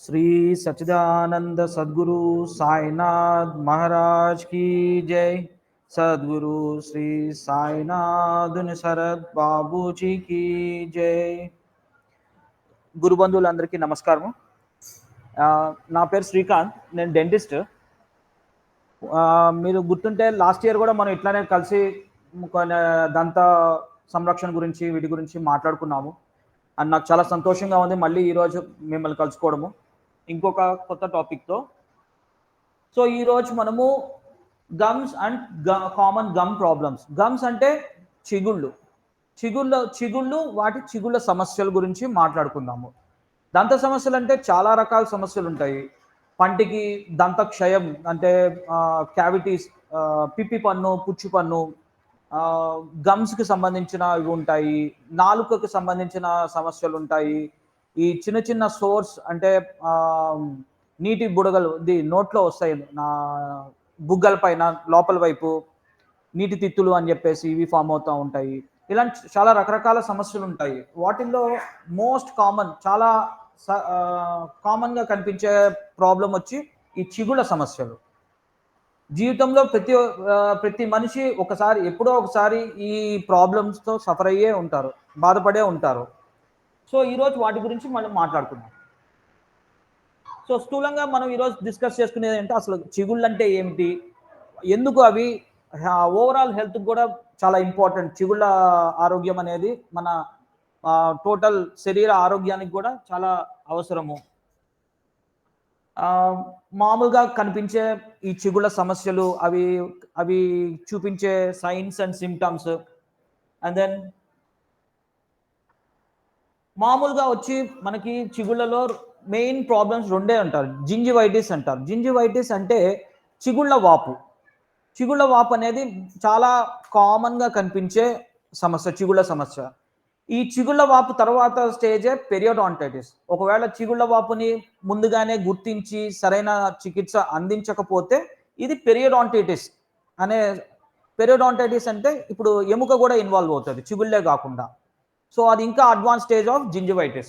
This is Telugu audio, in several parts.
श्री सच्चिदानंद सद्गुरु साईनाथ महाराज की जय। सद्गुरु श्री साईनाथ शरद बाबू जी की जय। గురు బంధువులందరికీ నమస్కారం. నా పేరు శ్రీకాంత్, నేను డెంటిస్ట్. మీరు గుర్తుంటే లాస్ట్ ఇయర్ కూడా మనం ఇట్లానే కలిసి కొన్ని దంత సంరక్షణ గురించి వీటి గురించి మాట్లాడుకున్నాము. అండ్ నాకు చాలా సంతోషంగా ఉంది మళ్ళీ ఈరోజు మిమ్మల్ని కలుసుకోవడము ఇంకొక కొత్త టాపిక్తో. సో ఈరోజు మనము gums and common gum problems. Gums అంటే చిగుళ్ళు, వాటి చిగుళ్ళ సమస్యల గురించి మాట్లాడుకుందాము. దంత సమస్యలు అంటే చాలా రకాల సమస్యలు ఉంటాయి. పంటికి దంత క్షయం అంటే క్యావిటీస్, పిప్పి పన్ను, పుచ్చు పన్ను, గమ్స్కి సంబంధించిన ఇవి ఉంటాయి. నాలుకకు సంబంధించిన సమస్యలు ఉంటాయి. ఈ చిన్న చిన్న సోర్స్ అంటే నీటి బుడగలు నోట్లో వస్తాయి, నా బుగ్గల పైన లోపల వైపు నీటి తిత్తులు అని చెప్పేసి ఇవి ఫామ్ అవుతూ ఉంటాయి. ఇలాంటి చాలా రకరకాల సమస్యలు ఉంటాయి. వాటిల్లో మోస్ట్ కామన్, చాలా కామన్గా కనిపించే ప్రాబ్లం వచ్చి ఈ చిగుళ్ళ సమస్యలు. జీవితంలో ప్రతి మనిషి ఎప్పుడో ఒకసారి ఈ ప్రాబ్లమ్స్తో సఫర్ అయ్యే ఉంటారు, బాధపడే ఉంటారు. సో ఈరోజు వాటి గురించి మనం మాట్లాడుకుందాం. సో స్థూలంగా మనం ఈరోజు డిస్కస్ చేసుకునేది ఏంటంటే అసలు చిగుళ్ళు అంటే ఏమిటి, ఎందుకు అవి ఓవరాల్ హెల్త్కి కూడా చాలా ఇంపార్టెంట్. చిగుళ్ళ ఆరోగ్యం అనేది మన టోటల్ శరీర ఆరోగ్యానికి కూడా చాలా అవసరము. మామూలుగా కనిపించే ఈ చిగుళ్ళ సమస్యలు, అవి చూపించే signs and symptoms. And then మామూలుగా వచ్చి మనకి చిగుళ్ళలో మెయిన్ ప్రాబ్లమ్స్ రెండే అంటారు. జింజివైటిస్ అంటారు. జింజివైటిస్ అంటే చిగుళ్ళ వాపు. చిగుళ్ళ వాపు అనేది చాలా కామన్గా కనిపించే సమస్య, చిగుళ్ళ సమస్య. ఈ చిగుళ్ళ వాపు తర్వాత స్టేజే పెరియోడాంటైటిస్. ఒకవేళ చిగుళ్ళ వాపుని ముందుగానే గుర్తించి సరైన చికిత్స అందించకపోతే ఇది పెరియోడాంటైటిస్ అంటే ఇప్పుడు ఎముక కూడా ఇన్వాల్వ్ అవుతుంది, చిగుళ్ళే కాకుండా. సో అది ఇంకా advance stage of gingivitis.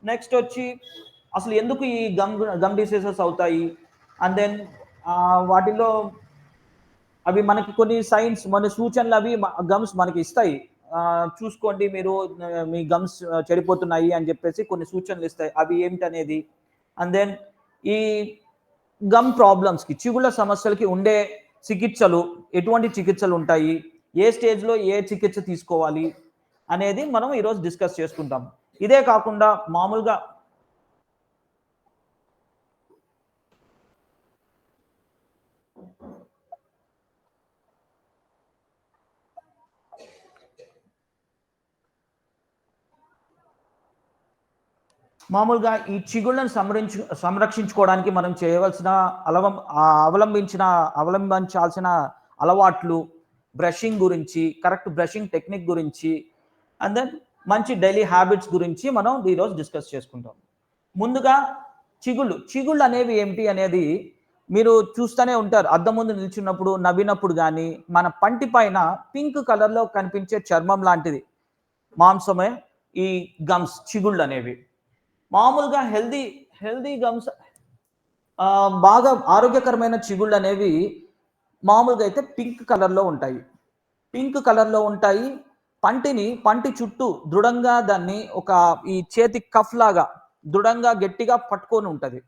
Next వచ్చి అసలు ఎందుకు ఈ గమ్ డిసీజెస్ అవుతాయి, అండ్ దెన్ వాటిలో అవి మనకి కొన్ని సైన్స్, మన సూచనలు అవి గమ్స్ మనకి ఇస్తాయి. చూసుకోండి మీరు, మీ గమ్స్ చెడిపోతున్నాయి అని చెప్పేసి కొన్ని సూచనలు ఇస్తాయి. అవి ఏమిటనేది, అండ్ దెన్ ఈ గమ్ ప్రాబ్లమ్స్కి, చిగుళ్ళ సమస్యలకి ఉండే చికిత్సలు, ఎటువంటి చికిత్సలు ఉంటాయి, ఏ స్టేజ్లో ఏ చికిత్స తీసుకోవాలి అనేది మనం ఈరోజు డిస్కస్ చేసుకుంటాం. ఇదే కాకుండా మామూలుగా ఈ చిగుళ్ళను సంరక్షించుకోవడానికి మనం చేయవలసిన అవలంబించాల్సిన అలవాట్లు, బ్రషింగ్ గురించి, కరెక్ట్ బ్రషింగ్ టెక్నిక్ గురించి, అండ్ దెన్ మంచి డైలీ హ్యాబిట్స్ గురించి మనం ఈరోజు డిస్కస్ చేసుకుంటాం. ముందుగా చిగుళ్ళు అనేవి ఏమిటి అనేది మీరు చూస్తూనే ఉంటారు. అద్దం ముందు నిల్చున్నప్పుడు, నవ్వినప్పుడు కానీ మన పంటి పైన పింక్ కలర్లో కనిపించే చర్మం లాంటిది మాంసమే ఈ గమ్స్, చిగుళ్ళు అనేవి. మామూలుగా హెల్దీ గమ్స్, బాగా ఆరోగ్యకరమైన చిగుళ్ళు అనేవి మామూలుగా అయితే పింక్ కలర్లో ఉంటాయి. పంటి చుట్టూ దృఢంగా దాన్ని ఈ చేతి కఫ్ లాగా దృఢంగా గట్టిగా పట్టుకొని ఉంటుంది.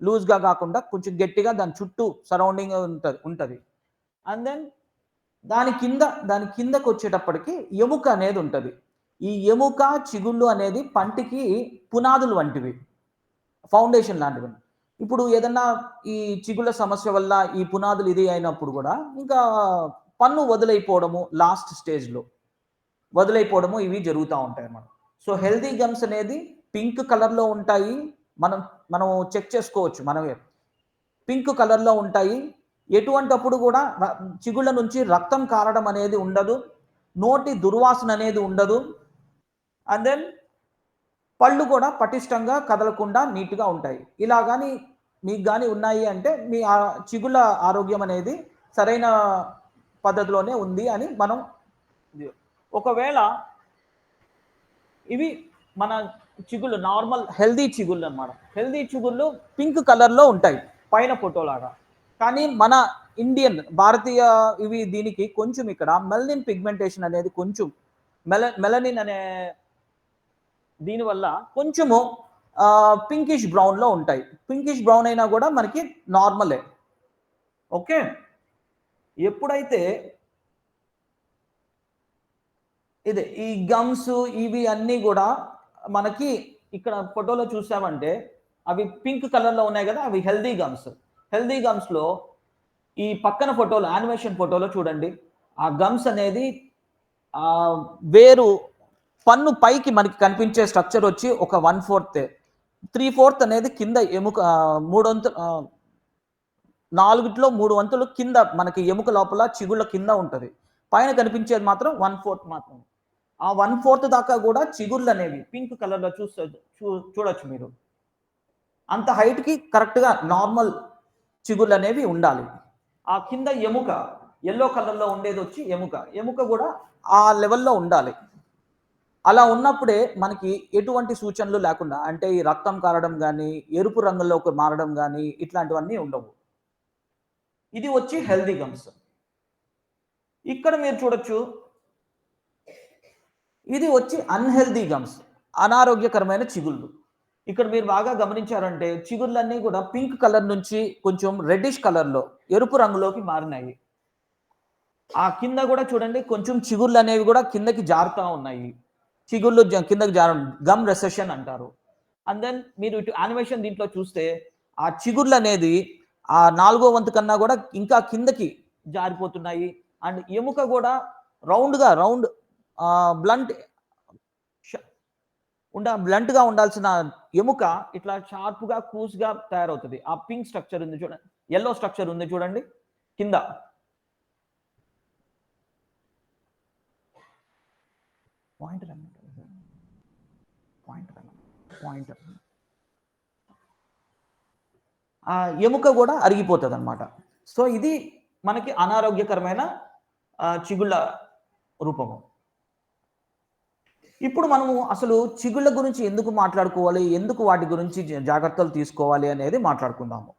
లూజ్గా కాకుండా కొంచెం గట్టిగా దాని చుట్టూ సరౌండింగ్ ఉంటుంది. అండ్ దెన్ దాని కిందకు వచ్చేటప్పటికి ఎముక అనేది ఉంటుంది. ఈ ఎముక, చిగుళ్ళు అనేది పంటికి పునాదులు వంటివి, ఫౌండేషన్ లాంటివి. ఇప్పుడు ఏదన్నా ఈ చిగుళ్ళ సమస్య వల్ల ఈ పునాదులు ఇది అయినప్పుడు కూడా ఇంకా పన్ను వదిలైపోవడము, లాస్ట్ స్టేజ్లో వదిలైపోవడము ఇవి జరుగుతూ ఉంటాయి అన్నమాట. సో హెల్దీ గమ్స్ అనేది పింక్ కలర్లో ఉంటాయి. మనం చెక్ చేసుకోవచ్చు, మనమే పింక్ కలర్లో ఉంటాయి. ఎటువంటప్పుడు కూడా చిగుళ్ళ నుంచి రక్తం కారడం అనేది ఉండదు, నోటి దుర్వాసన అనేది ఉండదు. అండ్ దెన్ పళ్ళు కూడా పటిష్టంగా కదలకుండా నీట్గా ఉంటాయి. ఇలా కానీ మీకు కానీ ఉన్నాయి అంటే మీ చిగుళ్ళ ఆరోగ్యం అనేది సరైన పద్ధతిలోనే ఉంది అని మనం. ఒకవేళ ఇవి మన చిగుళ్ళు నార్మల్ హెల్దీ చిగుళ్ళు అన్నమాట. హెల్దీ చిగుళ్ళు పింక్ కలర్‌లో ఉంటాయి పైన ఫోటోలాగా. కానీ మన ఇండియన్ భారతీయ ఇవి దీనికి కొంచెం ఇక్కడ మెలనిన్ పిగ్మెంటేషన్ అనేది కొంచెం మెలనిన్ అనే దీనివల్ల కొంచెము పింకిష్ బ్రౌన్‌లో ఉంటాయి. పింకిష్ బ్రౌన్ అయినా కూడా మనకి నార్మలే. ఓకే. ఎప్పుడైతే ఇదే ఈ గమ్స్ ఇవి అన్నీ గూడా మనకి ఇక్కడ ఫోటోలో చూసామంటే అవి పింక్ కలర్‌లో ఉన్నాయి గదా! అవి హెల్తీ గమ్స్. హెల్తీ గమ్స్‌లో ఈ పక్కన ఫోటోలో యానిమేషన్ ఫోటోలో చూడండి. ఆ గమ్స్ అనేది వేరు పన్ను పైకి మనకి కనిపించే స్ట్రక్చర్ వచ్చి ఒక 1/4 3/4 అనేది కింద ఎముక మూడొంతు 4లో 3 వంతులు కింద మనకి ఎముక లోపల చిగుళ్ళ కింద ఉంటది. పైన కనిపించేది మాత్రం 1/4 మాత్రమే. ఆ 1/4 దాకా గూడా చిగుళ్ళనేవి పింక్ కలర్‌లో చూడొచ్చు మీరు. అంత హైట్‌కి కరెక్ట్‌గా నార్మల్ చిగుళ్ళనేవి ఉండాలి. ఆ కింద ఎముక యెల్లో కలర్‌లో ఉండేదొచ్చి ఎముక. ఎముక గూడా ఆ లెవెల్‌లో ఉండాలి. అలా ఉన్నప్పుడే మనకి ఎటువంటి సూచనలు లేకుండా అంటే ఈ రక్తం కారడం గానీ, ఎరుపు రంగులోకి మారడం గానీ ఇట్లాంటివన్నీ ఉండవు. ఇది వచ్చి హెల్తీ గమ్స్. ఇక్కడ మీరు చూడొచ్చు. ఇది వచ్చి అన్‌హెల్తీ గమ్స్. అనారోగ్యకరమైన చిగుళ్ళు. ఇక్కడ మీరు బాగా గమనించారంటే చిగుళ్ళన్నీ గూడా పింక్ కలర్ నుంచి కొంచెం రెడ్డిష్ కలర్‌లో ఎరుపు రంగులోకి మారినాయి. ఆ కింద గూడా చూడండి కొంచెం చిగుళ్ళనేవి గూడా కిందకి జారుతా ఉన్నాయి. చిగుళ్ళు కిందకి జారడం గమ్ రెసెషన్ అంటారు. అండ్ దెన్ మీరు ఇటు యానిమేషన్ దీంట్లో చూస్తే ఆ చిగుళ్ళనేది ఆ నాలుగో వంతు కన్నా గూడా ఇంకా కిందకి జారిపోతున్నాయి. అండ్ ఎముక గూడా రౌండ్ బ్లంట్ ష బ్లంట్‌గా ఉండాల్సిన ఎముక ఇట్లా షార్ప్‌గా, కూస్‌గా తయారవుతది. ఆ పింక్ స్ట్రక్చర్ ఉంది చూడండి. యెల్లో స్ట్రక్చర్ ఉంది చూడండి కింద. పాయింటర్ అన్నమాట. పాయింటర్ అన్నమాట. పాయింటర్. ఆ ఎముక గూడా అరిగిపోతదనమాట. సో, ఇది మనకి అనారోగ్యకరమైన చిగుళ్ళ రూపము. ఇప్పుడు మనము అసలు చిగుళ్ళ గురించి ఎందుకు మాట్లాడుకోవాలి? ఎందుకు వాటి గురించి జాగ్రత్తలు తీసుకోవాలి అనేది మాట్లాడుకుందాము.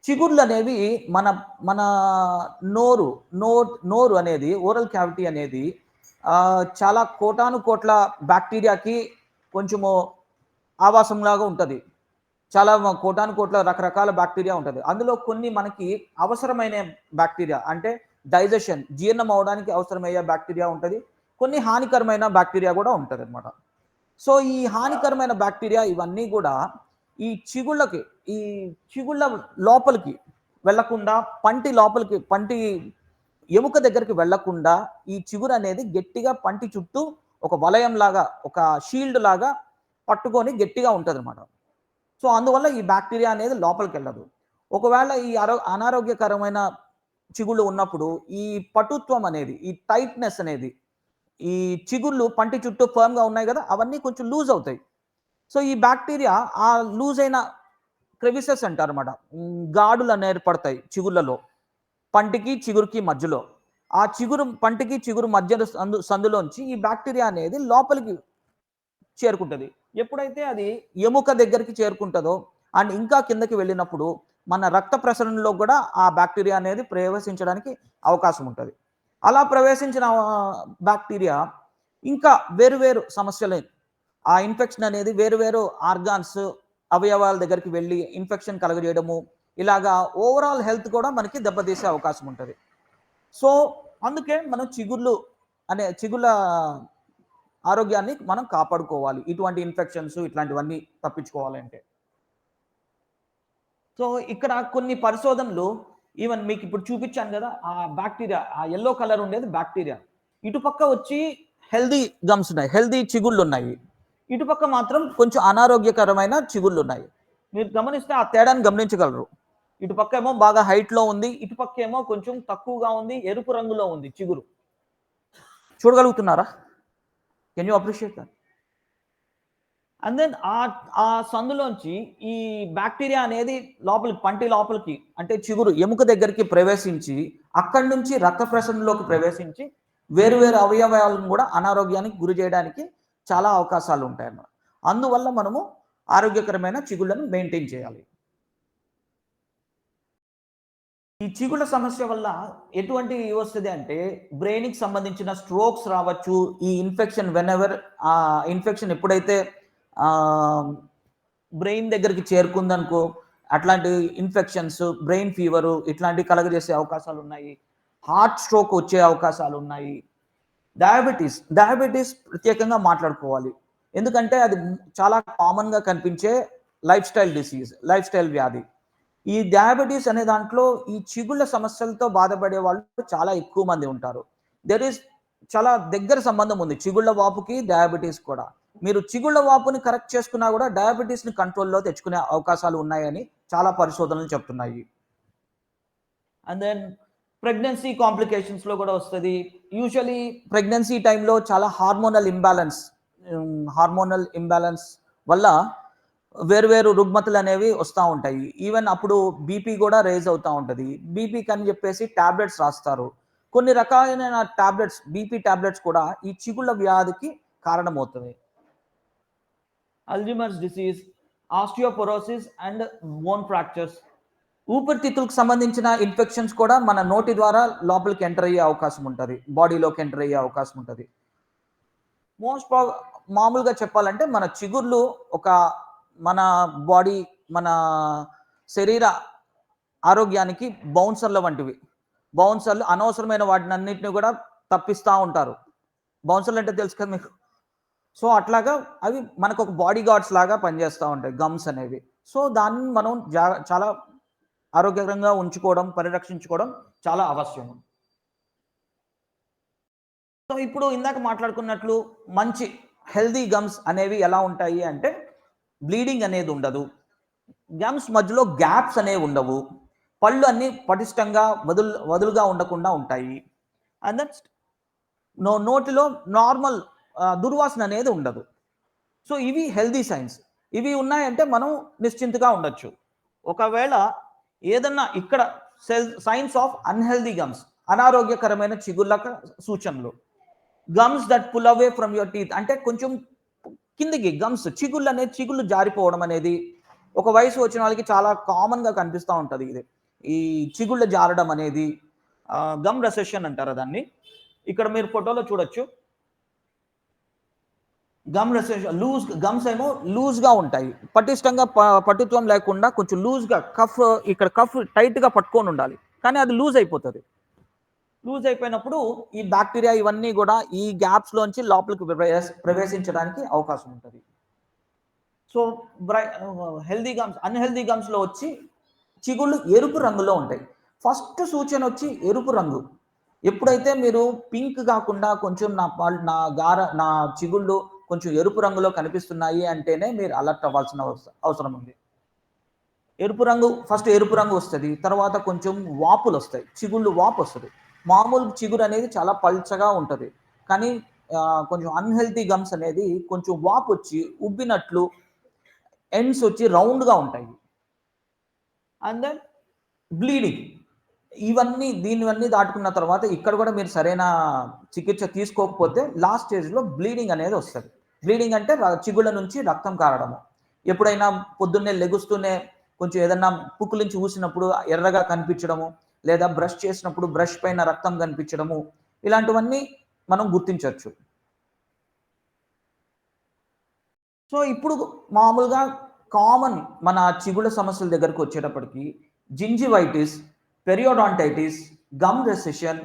చిగుళ్ళనేవి మన మన నోరు, నోరు అనేది ఓరల్ క్యావిటీ అనేది చాలా కోటాను కోట్ల బాక్టీరియాకి కొంచెము ఆవాసంలాగా ఉంటది. చాలా కోటాను కోట్ల రకరకాల బాక్టీరియా ఉంటది. అందులో కొన్ని మనకి అవసరమైన బాక్టీరియా అంటే జీర్ణం అవ్వడానికి అవసరమయ్యే బాక్టీరియా ఉంటది. కొన్ని హానికరమైన బాక్టీరియా గూడా ఉంటదనమాట. సో, ఈ హానికరమైన బాక్టీరియా ఇవన్నీ గూడా ఈ చిగుళ్ళకి, ఈ చిగుళ్ళ లోపలికి వెళ్ళకుండా పంటి ఎముక దగ్గరికి వెళ్ళకుండా ఈ చిగురనేది గట్టిగా పంటి చుట్టూ ఒక వలయంలాగా, ఒక షీల్డ్ లాగా పట్టుకొని గట్టిగా ఉంటదనమాట. సో, అందువల్ల ఈ బాక్టీరియా అనేది లోపలికెళ్ళదు. ఒకవేళ ఈ అనారోగ్యకరమైన చిగుళ్ళు ఉన్నప్పుడు ఈ పటుత్వం అనేది, ఈ టైట్‌నెస్ అనేది, ఈ చిగుళ్ళు పంటి చుట్టూ ఫర్మ్‌గా ఉన్నాయి గదా! అవన్నీ కొంచెం లూజ్ అవుతాయి. సో, ఈ బాక్టీరియా ఆ లూజ్ అయిన క్రెవిసెస్ అంటారన్నమాట. గాడులనేవి ఏర్పడతాయి చిగుళ్ళలో. పంటికి, చిగురుకి మధ్యలో. ఆ పంటికి, చిగురు మధ్య సందులోంచి ఈ బాక్టీరియా అనేది లోపలికి చేరుకుంటది. ఎప్పుడైతే అది ఎముక దగ్గరికి చేరుకుంటదో అండ్ ఇంకా కిందకి వెళ్ళినప్పుడు మన రక్త ప్రసరణలో గూడా ఆ బాక్టీరియా అనేది ప్రవేశించడానికి అవకాశం ఉంటది. అలా ప్రవేశించిన బాక్టీరియా ఇంకా వేరు వేరు సమస్యలు ఆ ఇన్ఫెక్షన్ అనేది వేరు వేరు ఆర్గాన్స్, అవయవాల దగ్గరికి వెళ్లి ఇన్ఫెక్షన్ కలుగజేయడము, ఇలాగా ఓవరాల్ హెల్త్ కూడా మనకి దెబ్బతీసే అవకాశం ఉంటది. సో, అందుకే మనం చిగుళ్ళ ఆరోగ్యాన్ని మనం కాపాడుకోవాలి. ఇటువంటి ఇన్ఫెక్షన్స్ ఇట్లాంటివన్నీ తప్పించుకోవాలంటే. సో, ఇక్కడ కొన్ని పరిశోధనలు ఈవెన్ మీకిప్పుడు చూపిచ్చాను గదా! ఆ బాక్టీరియా, ఆ యెల్లో కలర్ ఉండేది బాక్టీరియా. ఇటుపక్క వచ్చి హెల్తీ గమ్స్ ఉన్నాయి. హెల్తీ చిగుళ్ళున్నాయి. ఇటుపక్క మాత్రం కొంచెం అనారోగ్యకరమైన చిగుళ్ళున్నాయి. మీరు గమనిస్తే ఆ తేడాను గమనించగలరు. ఇటుపక్కేమో బాగా హైట్‌లో ఉంది. ఇటుపక్కేమో కొంచెం తక్కువగా ఉంది. ఎరుపు రంగులో ఉంది చిగురు. చూడగలుగుతున్నారా? Can you appreciate that? And then ఆ సందులోంచి ఈ బాక్టీరియా అనేది పంటి లోపలికి అంటే చిగురు ఎముక దగ్గరికి ప్రవేశించి, అక్కడి నుంచి రక్త ప్రసరణలోకి ప్రవేశించి, వేరు వేరు అవయవాలను గూడా అనారోగ్యానికి గురి జేయడానికి చాలా అవకాశాలుంటాయన్నమాట. అందువల్ల మనము ఆరోగ్యకరమైన చిగుళ్ళను మెయింటైన్ చేయాలి. ఈ చిగుళ్ళ సమస్య వల్ల ఎటువంటి వస్తది అంటే, బ్రెయిన్‌కి సంబంధించిన స్ట్రోక్స్ రావచ్చు. ఈ ఇన్ఫెక్షన్ వెనెవర్ ఇన్ఫెక్షన్ ఎప్పుడైతే ఆహ్, బ్రెయిన్ దగ్గరికి చేరుకుందనుకో, అట్లాంటి ఇన్ఫెక్షన్స్, బ్రెయిన్ ఫీవరు ఇట్లాంటివి కలగజేసే అవకాశాలున్నాయి. హార్ట్ స్ట్రోక్ వచ్చే అవకాశాలున్నాయి. డయాబెటిస్ ప్రత్యేకంగా మాట్లాడుకోవాలి. ఎందుకంటే అది చాలా కామన్‌గా కనిపించే లైఫ్ స్టైల్ వ్యాధి. ఈ డయాబెటిస్ అనే దాంట్లో ఈ చిగుళ్ళ సమస్యలతో బాధపడే వాళ్ళు చాలా ఎక్కువ మంది ఉంటారు. దేర్ ఈస్ చాలా దగ్గర సంబంధం ఉంది చిగుళ్ళ వాపుకి, డయాబెటిస్ కూడా. మీరు చిగుళ్ళ వాపుని కరెక్ట్ చేసుకున్నా కూడా డయాబెటిస్‌ని కంట్రోల్‌లో తెచ్చుకునే అవకాశాలు ఉన్నాయని చాలా పరిశోధనలు చెప్తున్నాయి. అండ్ దెన్ ప్రెగ్నెన్సీ కాంప్లికేషన్స్‌లో కూడా వస్తది. యూజువల్లీ ప్రెగ్నెన్సీ టైమ్‌లో చాలా హార్మోనల్ ఇంబాలెన్స్ వల్ల వేరు వేరు రుగ్మతలనేవి వస్తా ఉంటాయి. ఈవెన్ అప్పుడు బీపీ గూడా రైజ్ అవుతా ఉంటది. బీపీకని జెప్పేసి టాబ్లెట్స్ రాస్తారు. కొన్ని రకాలైన బీపీ టాబ్లెట్స్ కూడా ఈ చిగుళ్ళ వ్యాధికి కారణమవుతది. Alzheimer's disease, osteoporosis and bone fractures. ఊపిరితిత్తులకు సంబంధించిన ఇన్ఫెక్షన్స్ కూడా మన నోటి ద్వారా లోపలికి ఎంటర్ అయ్యే అవకాశం ఉంటది. బాడీలోకి ఎంటర్ అయ్యే అవకాశం ఉంటది. మోస్ట్ ప్రాబ్ మామూలుగా చెప్పాలంటే మన చిగుర్లు ఒక మన బాడీ, మన శరీర ఆరోగ్యానికి బౌన్సర్‌ల వంటివి. బౌన్సర్‌లు అనవసరమైన వాటినన్నిటిని గూడా తప్పిస్తా ఉంటారు. బౌన్సర్‌లు అంటే తెలుసు కదా మీకు. సో, అట్లాగా అవి మనకొక బాడీ గార్డ్స్ లాగా పనిజేస్తా ఉంటాయి గమ్స్ అనేవి. సో, దాన్ని మనం చాలా ఆరోగ్యకరంగా ఉంచుకోవడం, పరిరక్షించుకోవడం చాలా అవశ్యం. సో, ఇప్పుడు ఇందాక మాట్లాడుకున్నట్లు మంచి హెల్తీ గమ్స్ అనేవి ఎలా ఉంటాయి అంటే, బ్లీడింగ్ అనేది ఉండదు. గమ్స్ మధ్యలో గ్యాప్స్ అనేవి ఉండవు. పళ్ళు అన్నీ పటిష్టంగా వదులుగా ఉండకుండా ఉంటాయి. అండ్ నెక్స్ట్ నోటిలో నార్మల్ దుర్వాసన అనేది ఉండదు. సో, ఇవి హెల్తీ సైన్స్. ఇవి ఉన్నాయంటే మనం నిశ్చింతగా ఉండొచ్చు. ఒకవేళ ఏదన్నా ఇక్కడ సైన్స్ ఆఫ్ అన్‌హెల్తీ గమ్స్, అనారోగ్యకరమైన చిగుళ్ళక సూచనలు. Gums that pull away from your teeth అంటే కొంచెం కిందకి చిగుళ్ళు జారిపోవడం అనేది ఒక వయసు వచ్చిన వాళ్ళకి చాలా కామన్‌గా కనిపిస్తా ఉంటది ఇది. ఈ చిగుళ్ళు జారడం అనేది గమ్ రెసెషన్ అంటారు దాన్ని. ఇక్కడ మీరు ఫోటోలో చూడొచ్చు. గమ్ రెసెషన్ గమ్స్ ఏమో లూజ్‌గా ఉంటాయి. పటిష్టంగా పటుత్వం లేకుండా కొంచెం లూజ్‌గా ఇక్కడ కఫ్ టైట్‌గా పట్టుకొని ఉండాలి. కానీ అది లూజ్ అయిపోతది. లూజ్ అయిపోయినప్పుడు ఈ బాక్టీరియా ఇవన్నీ గూడా ఈ గ్యాప్స్‌లోంచి లోపలికి ప్రవేశించడానికి అవకాశం ఉంటది. సో, అన్‌హెల్తీ గమ్స్‌లో వచ్చి చిగుళ్ళు ఎరుపు రంగులో ఉంటాయి. ఫస్ట్ సూచనొచ్చి ఎరుపు రంగు. ఎప్పుడైతే మీరు పింక్ గాకుండా కొంచెం నా చిగుళ్ళు కొంచెం ఎరుపు రంగులో కనిపిస్తున్నాయి అంటేనే మీరు అలర్ట్ అవ్వాల్సిన అవసరం ఉంది. ఎరుపు రంగు వస్తది. తర్వాత కొంచెం వాపులొస్తాయి. చిగుళ్ళు వాపొస్తది. మామూలు చిగురనేది చాలా పల్చగా ఉంటది. కానీ కొంచెం అన్‌హెల్తీ గమ్స్ అనేది కొంచెం వాపొచ్చి ఉబ్బినట్లు ఎండ్స్ వచ్చి రౌండ్‌గా ఉంటాయి. And then bleeding. దీనివన్నీ దాటుకున్న తర్వాత ఇక్కడ గూడా మీరు సరైన చికిత్స తీసుకోకపోతే లాస్ట్ స్టేజ్‌లో బ్లీడింగ్ అనేది వస్తది. బ్లీడింగ్ అంటే చిగుళ్ళ నుంచి రక్తం కారడము. ఎప్పుడైనా పొద్దున్నే లెగుస్తూనే కొంచెం ఏదన్నా పుక్కిలించి ఊసినప్పుడు ఎర్రగా కనిపించడము, లేదా బ్రష్ చేసినప్పుడు బ్రష్ పైన రక్తం కనిపించడము, ఇలాంటివన్నీ మనం గుర్తించొచ్చు. సో, ఇప్పుడు మామూలుగా కామన్ మన చిగుళ్ళ సమస్యల దగ్గరకొచ్చేటప్పటికి gingivitis, periodontitis, gum recession,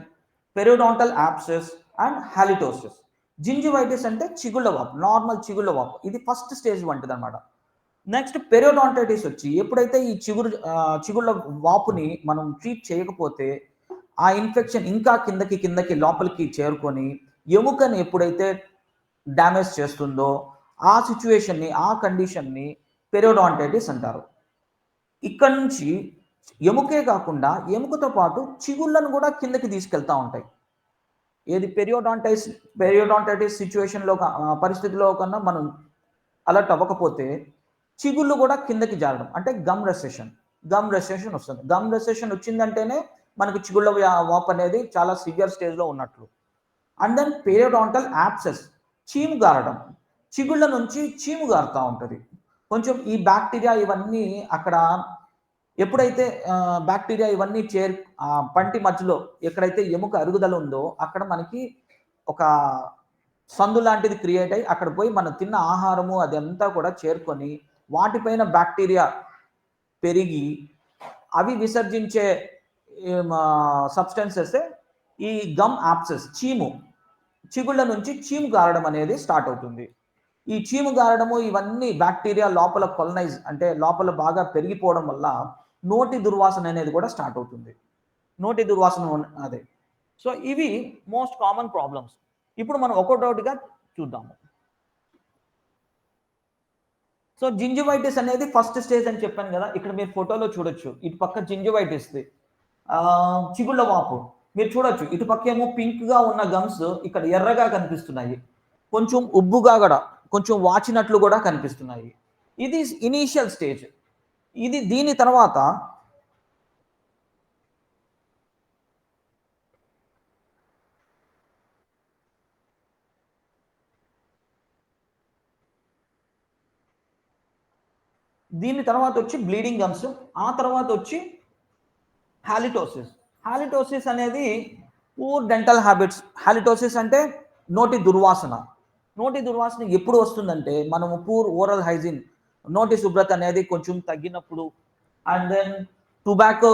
periodontal abscess and halitosis. Gingivitis అంటే చిగుళ్ళ వాపు. నార్మల్ చిగుళ్ళ వాపు. ఇది ఫస్ట్ స్టేజ్ వంటిదనమాట. నెక్స్ట్ పెరియోడాంటైటిస్ వచ్చి ఎప్పుడైతే ఈ చిగుళ్ళ వాపుని మనం ట్రీట్ చేయకపోతే ఆ ఇన్ఫెక్షన్ ఇంకా కిందకి లోపలికి చేరుకొని ఎముకని ఎప్పుడైతే డ్యామేజ్ చేస్తుందో ఆ కండిషన్‌ని పెరియోడాంటైటిస్ అంటారు. ఇక్కడ నుంచి ఎముకే కాకుండా ఎముకతో పాటు చిగుళ్ళను కూడా కిందకి తీసుకెళ్తా ఉంటాయి. ఏది పెరియోడాంటైటిస్ పరిస్థితిలో కన్నా మనం అలర్ట్ అవ్వకపోతే చిగుళ్ళు కూడా కిందకి జారడం. అంటే గమ్ రెసెషన్ వస్తది. గమ్ రెసెషన్ వచ్చిందంటేనే మనకు చిగుళ్ళ వాపు అనేది చాలా సివియర్ స్టేజ్‌లో ఉన్నట్లు. అండ్ దెన్ పెరియోడాంటల్ యాబ్సెస్ చీము గారడం. చిగుళ్ళ నుంచి చీము గారుతా ఉంటది. కొంచెం ఈ బాక్టీరియా ఇవన్నీ అక్కడ ఎప్పుడైతే బాక్టీరియా ఇవన్నీ పంటి మధ్యలో ఎక్కడైతే ఎముక అరుగుదల ఉందో అక్కడ మనకి ఒక సందు లాంటిది క్రియేట్ అయ్యి అక్కడ పోయి మనం తిన్న ఆహారము అదంతా కూడా చేరుకొని వాటిపైన బాక్టీరియా పెరిగి అవి విసర్జించే సబ్స్టెన్సెస్ ఈ గమ్ యాప్సెస్ చిగుళ్ళ నుంచి చీము గారడం అనేది స్టార్ట్ అవుతుంది. ఈ చీము గారడము ఇవన్నీ బాక్టీరియా లోపల కొలనైజ్ అంటే లోపల బాగా పెరిగిపోవడం వల్ల నోటి దుర్వాసన అనేది కూడా స్టార్ట్ అవుతుంది. నోటి దుర్వాసన అదే. సో ఇవి మోస్ట్ కామన్ ప్రాబ్లమ్స్. ఇప్పుడు మనం ఒక్కొక్కటిగా చూద్దాము. సో జింజివైటిస్ అనేది ఫస్ట్ స్టేజ్ అని చెప్పాను కదా, ఇక్కడ మీరు ఫోటోలో చూడొచ్చు. ఇటు పక్క జింజివైటిస్ది చిగుళ్ళ వాపు మీరు చూడొచ్చు. ఇటు పక్క ఏమో పింక్గా ఉన్న గమ్స్ ఇక్కడ ఎర్రగా కనిపిస్తున్నాయి. కొంచెం ఉబ్బుగా కూడా కొంచెం వాచినట్లు కూడా కనిపిస్తున్నాయి. ఇది ఇనీషియల్ స్టేజ్. దీని తర్వాత వచ్చి బ్లీడింగ్ గమ్స్, ఆ తర్వాత వచ్చి హాలిటోసిస్. హాలిటోసిస్ అనేది పూర్ డెంటల్ హ్యాబిట్స్. హాలిటోసిస్ అంటే నోటి దుర్వాసన. నోటి దుర్వాసన ఎప్పుడు వస్తుందంటే మనము పూర్ ఓరల్ హైజీన్, నోటి శుభ్రత అనేది కొంచెం తగ్గినప్పుడు, అండ్ దెన్ టొబాకో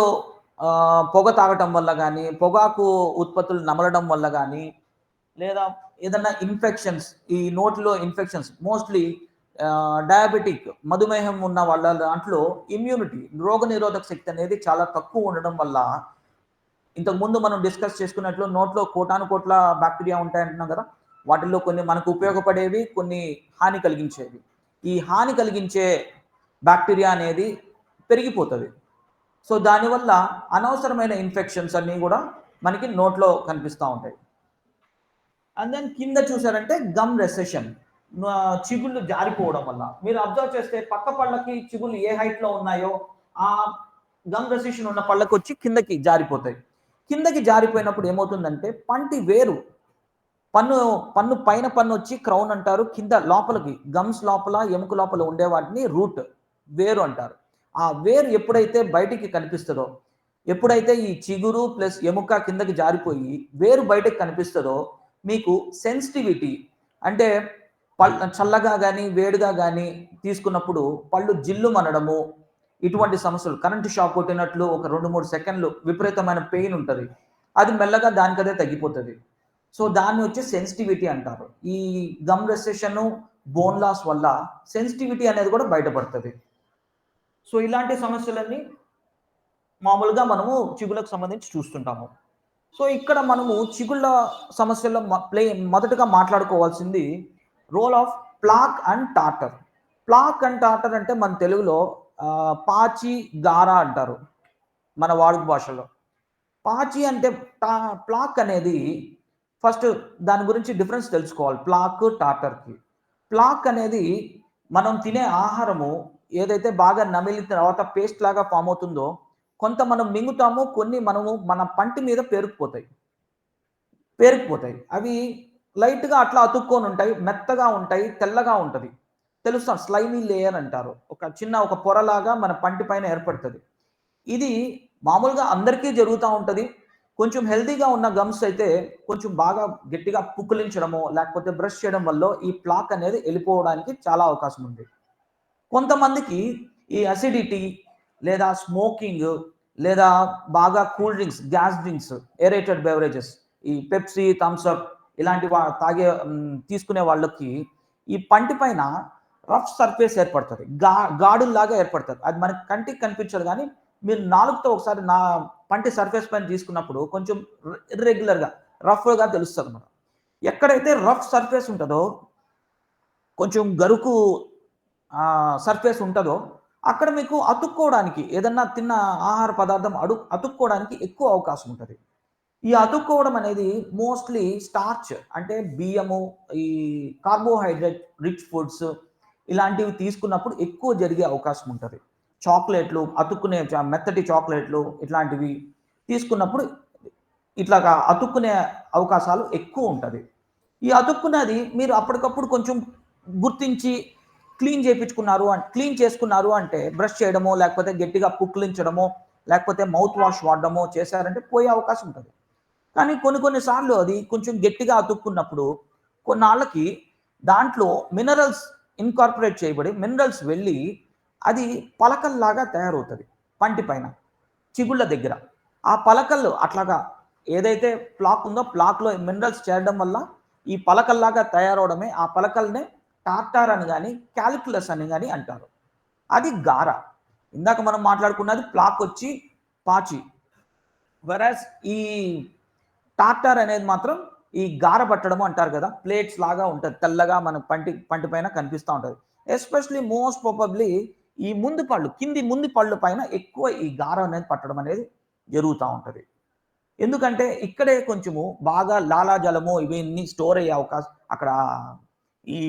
పొగ తాగటం వల్ల కానీ, పొగాకు ఉత్పత్తులు నమలడం వల్ల కానీ, లేదా ఏదన్నా ఇన్ఫెక్షన్స్, ఈ నోటిలో ఇన్ఫెక్షన్స్ మోస్ట్లీ డయాబెటిక్ మధుమేహం ఉన్న వాళ్ళ దాంట్లో ఇమ్యూనిటీ రోగనిరోధక శక్తి అనేది చాలా తక్కువ ఉండడం వల్ల, ఇంతకుముందు మనం డిస్కస్ చేసుకున్నట్లు నోట్లో కోటాను కోట్ల బ్యాక్టీరియా ఉంటాయంటున్నాం కదా, వాటిల్లో కొన్ని మనకు ఉపయోగపడేవి, కొన్ని హాని కలిగించేవి. ఈ హాని కలిగించే బ్యాక్టీరియా అనేది పెరిగిపోతుంది. సో దానివల్ల అనవసరమైన ఇన్ఫెక్షన్స్ అన్నీ కూడా మనకి నోట్లో కనిపిస్తూ ఉంటాయి. అండ్ దెన్ కింద చూసారంటే గమ్ రెసెషన్, చిగుళ్ళు జారిపోవడం వల్ల. మీరు అబ్జర్వ్ చేస్తే పక్క పళ్ళకి చిగుళ్ళు ఏ హైట్లో ఉన్నాయో ఆ గమ్ రెసెషన్ ఉన్న పళ్ళకి వచ్చి కిందకి జారిపోతాయి. కిందకి జారిపోయినప్పుడు ఏమవుతుందంటే పంటి వేరు, పన్ను పైన పన్ను వచ్చి క్రౌన్ అంటారు, కింద లోపలికి గమ్స్ లోపల ఎముక లోపల ఉండే వాటిని రూట్, వేరు అంటారు. ఆ వేరు ఎప్పుడైతే బయటికి కనిపిస్తుందో, ఎప్పుడైతే ఈ చిగురు ప్లస్ ఎముక కిందకి జారిపోయి వేరు బయటకు కనిపిస్తుందో మీకు సెన్సిటివిటీ అంటే చల్లగా కానీ వేడిగా కానీ తీసుకున్నప్పుడు పళ్ళు జిల్లు మనడము, ఇటువంటి సమస్యలు, కరెంటు షాక్ కొట్టినట్లు ఒక 2-3 సెకండ్లు విపరీతమైన పెయిన్ ఉంటుంది, అది మెల్లగా దానికదే తగ్గిపోతుంది. సో దాన్ని వచ్చి సెన్సిటివిటీ అంటారు. ఈ గమ్ రెసెషన్, బోన్ లాస్ వల్ల సెన్సిటివిటీ అనేది కూడా బయటపడుతుంది. సో ఇలాంటి సమస్యలన్నీ మామూలుగా మనము చిగుళ్ళకు సంబంధించి చూస్తుంటాము. సో ఇక్కడ మనము చిగుళ్ళ సమస్యల్లో మొదటగా మాట్లాడుకోవాల్సింది role of plaque and tartar. Plaque and tartar అంటే మన తెలుగులో పాచి గార అంటారు మన వాడుక భాషలో. పాచి అంటే ప్లాక్ అనేది ఫస్ట్ దాని గురించి డిఫరెన్స్ తెలుసుకోవాలి ప్లాక్ టాటర్కి. ప్లాక్ అనేది మనం తినే ఆహారము ఏదైతే బాగా నమిలిన తర్వాత పేస్ట్ లాగా ఫామ్ అవుతుందో, కొంత మనం మింగుతాము, కొన్ని మనము మన పంటి మీద పేరుకుపోతాయి. అవి లైట్గా అట్లా అతుక్కొని ఉంటాయి, మెత్తగా ఉంటాయి, తెల్లగా ఉంటుంది. తెలుస్తాం, స్లైమీ లేయర్ అంటారు. ఒక పొరలాగా మన పంటి పైన ఏర్పడుతుంది. ఇది మామూలుగా అందరికీ జరుగుతూ ఉంటుంది. కొంచెం హెల్తీగా ఉన్న గమ్స్ అయితే కొంచెం బాగా గట్టిగా పుక్కిలించడమో లేకపోతే బ్రష్ చేయడం వల్ల ఈ ప్లాక్ అనేది వెళ్ళిపోవడానికి చాలా అవకాశం ఉంది. కొంతమందికి ఈ అసిడిటీ లేదా స్మోకింగ్ లేదా బాగా cool drinks, gas drinks, aerated beverages, ఈ పెప్సీ, థమ్స్అప్ ఇలాంటి తీసుకునే వాళ్ళకి ఈ పంటి పైన రఫ్ సర్ఫేస్ ఏర్పడుతుంది, గాడుల్లాగా ఏర్పడుతుంది. అది మనకి కంటికి కనిపించదు, కానీ మీరు నాలుగుతో ఒకసారి నా పంటి సర్ఫేస్ పైన తీసుకున్నప్పుడు కొంచెం ఇర్రెగ్యులర్గా రఫ్గా తెలుస్తుంది మనం. ఎక్కడైతే రఫ్ సర్ఫేస్ ఉంటుందో, కొంచెం గరుకు సర్ఫేస్ ఉంటుందో అక్కడ మీకు అతుక్కోవడానికి, ఏదన్నా తిన్న ఆహార పదార్థం అతుక్కోవడానికి ఎక్కువ అవకాశం ఉంటుంది. ఈ అతుక్కోవడం అనేది మోస్ట్లీ స్టార్చ్ అంటే బియ్యము, ఈ కార్బోహైడ్రేట్ రిచ్ ఫుడ్స్ ఇలాంటివి తీసుకున్నప్పుడు ఎక్కువ జరిగే అవకాశం ఉంటుంది. చాక్లెట్లు, అతుక్కునే మెత్తటి చాక్లెట్లు ఇట్లాంటివి తీసుకున్నప్పుడు ఇట్లాగా అతుక్కునే అవకాశాలు ఎక్కువ ఉంటుంది. ఈ అతుక్కున్నది మీరు అప్పటికప్పుడు కొంచెం గుర్తించి క్లీన్ చేసుకున్నారు అంటే బ్రష్ చేయడమో, లేకపోతే గట్టిగా పుక్కిలించడమో, లేకపోతే మౌత్ వాష్ వాడడమో చేశారంటే పోయే అవకాశం ఉంటుంది. కానీ కొన్ని సార్లు అది కొంచెం గట్టిగా అతుక్కున్నప్పుడు కొన్నాళ్ళకి దాంట్లో మినరల్స్ ఇన్కార్పొరేట్ చేయబడి మినరల్స్ వెళ్ళి అది పలకల్లాగా తయారవుతుంది పంటి పైన, చిగుళ్ళ దగ్గర. ఆ పలకలు అట్లాగా ఏదైతే ప్లాక్ ఉందో ప్లాక్‌లో మినరల్స్ చేరడం వల్ల ఈ పలకల్లాగా తయారవడమే ఆ పలకల్నే టార్టార్ అని గాని, కాలిక్యులస్ అని గాని అంటారు. అది గార. ఇందాక మనం మాట్లాడుకున్నది ప్లాక్ వచ్చి పాచి. వెరాస్ ఈ టార్టార్ అనేది మాత్రం ఈ గార పట్టడము అంటారు కదా! ప్లేట్స్ లాగా ఉంటది. తెల్లగా మన పంటి పైన కనిపిస్తా ఉంటది. ఎస్పెషల్లీ మోస్ట్ ప్రాబబ్లీ ఈ ముందు పళ్ళు, కింది ముందు పళ్ళు పైన ఎక్కువ ఈ గార అనేది పట్టడం అనేది జరుగుతా ఉంటది. ఎందుకంటే ఇక్కడే కొంచెము బాగా లాలాజలము ఇవన్నీ స్టోర్ అయ్యే అవకాశం అక్కడ ఈ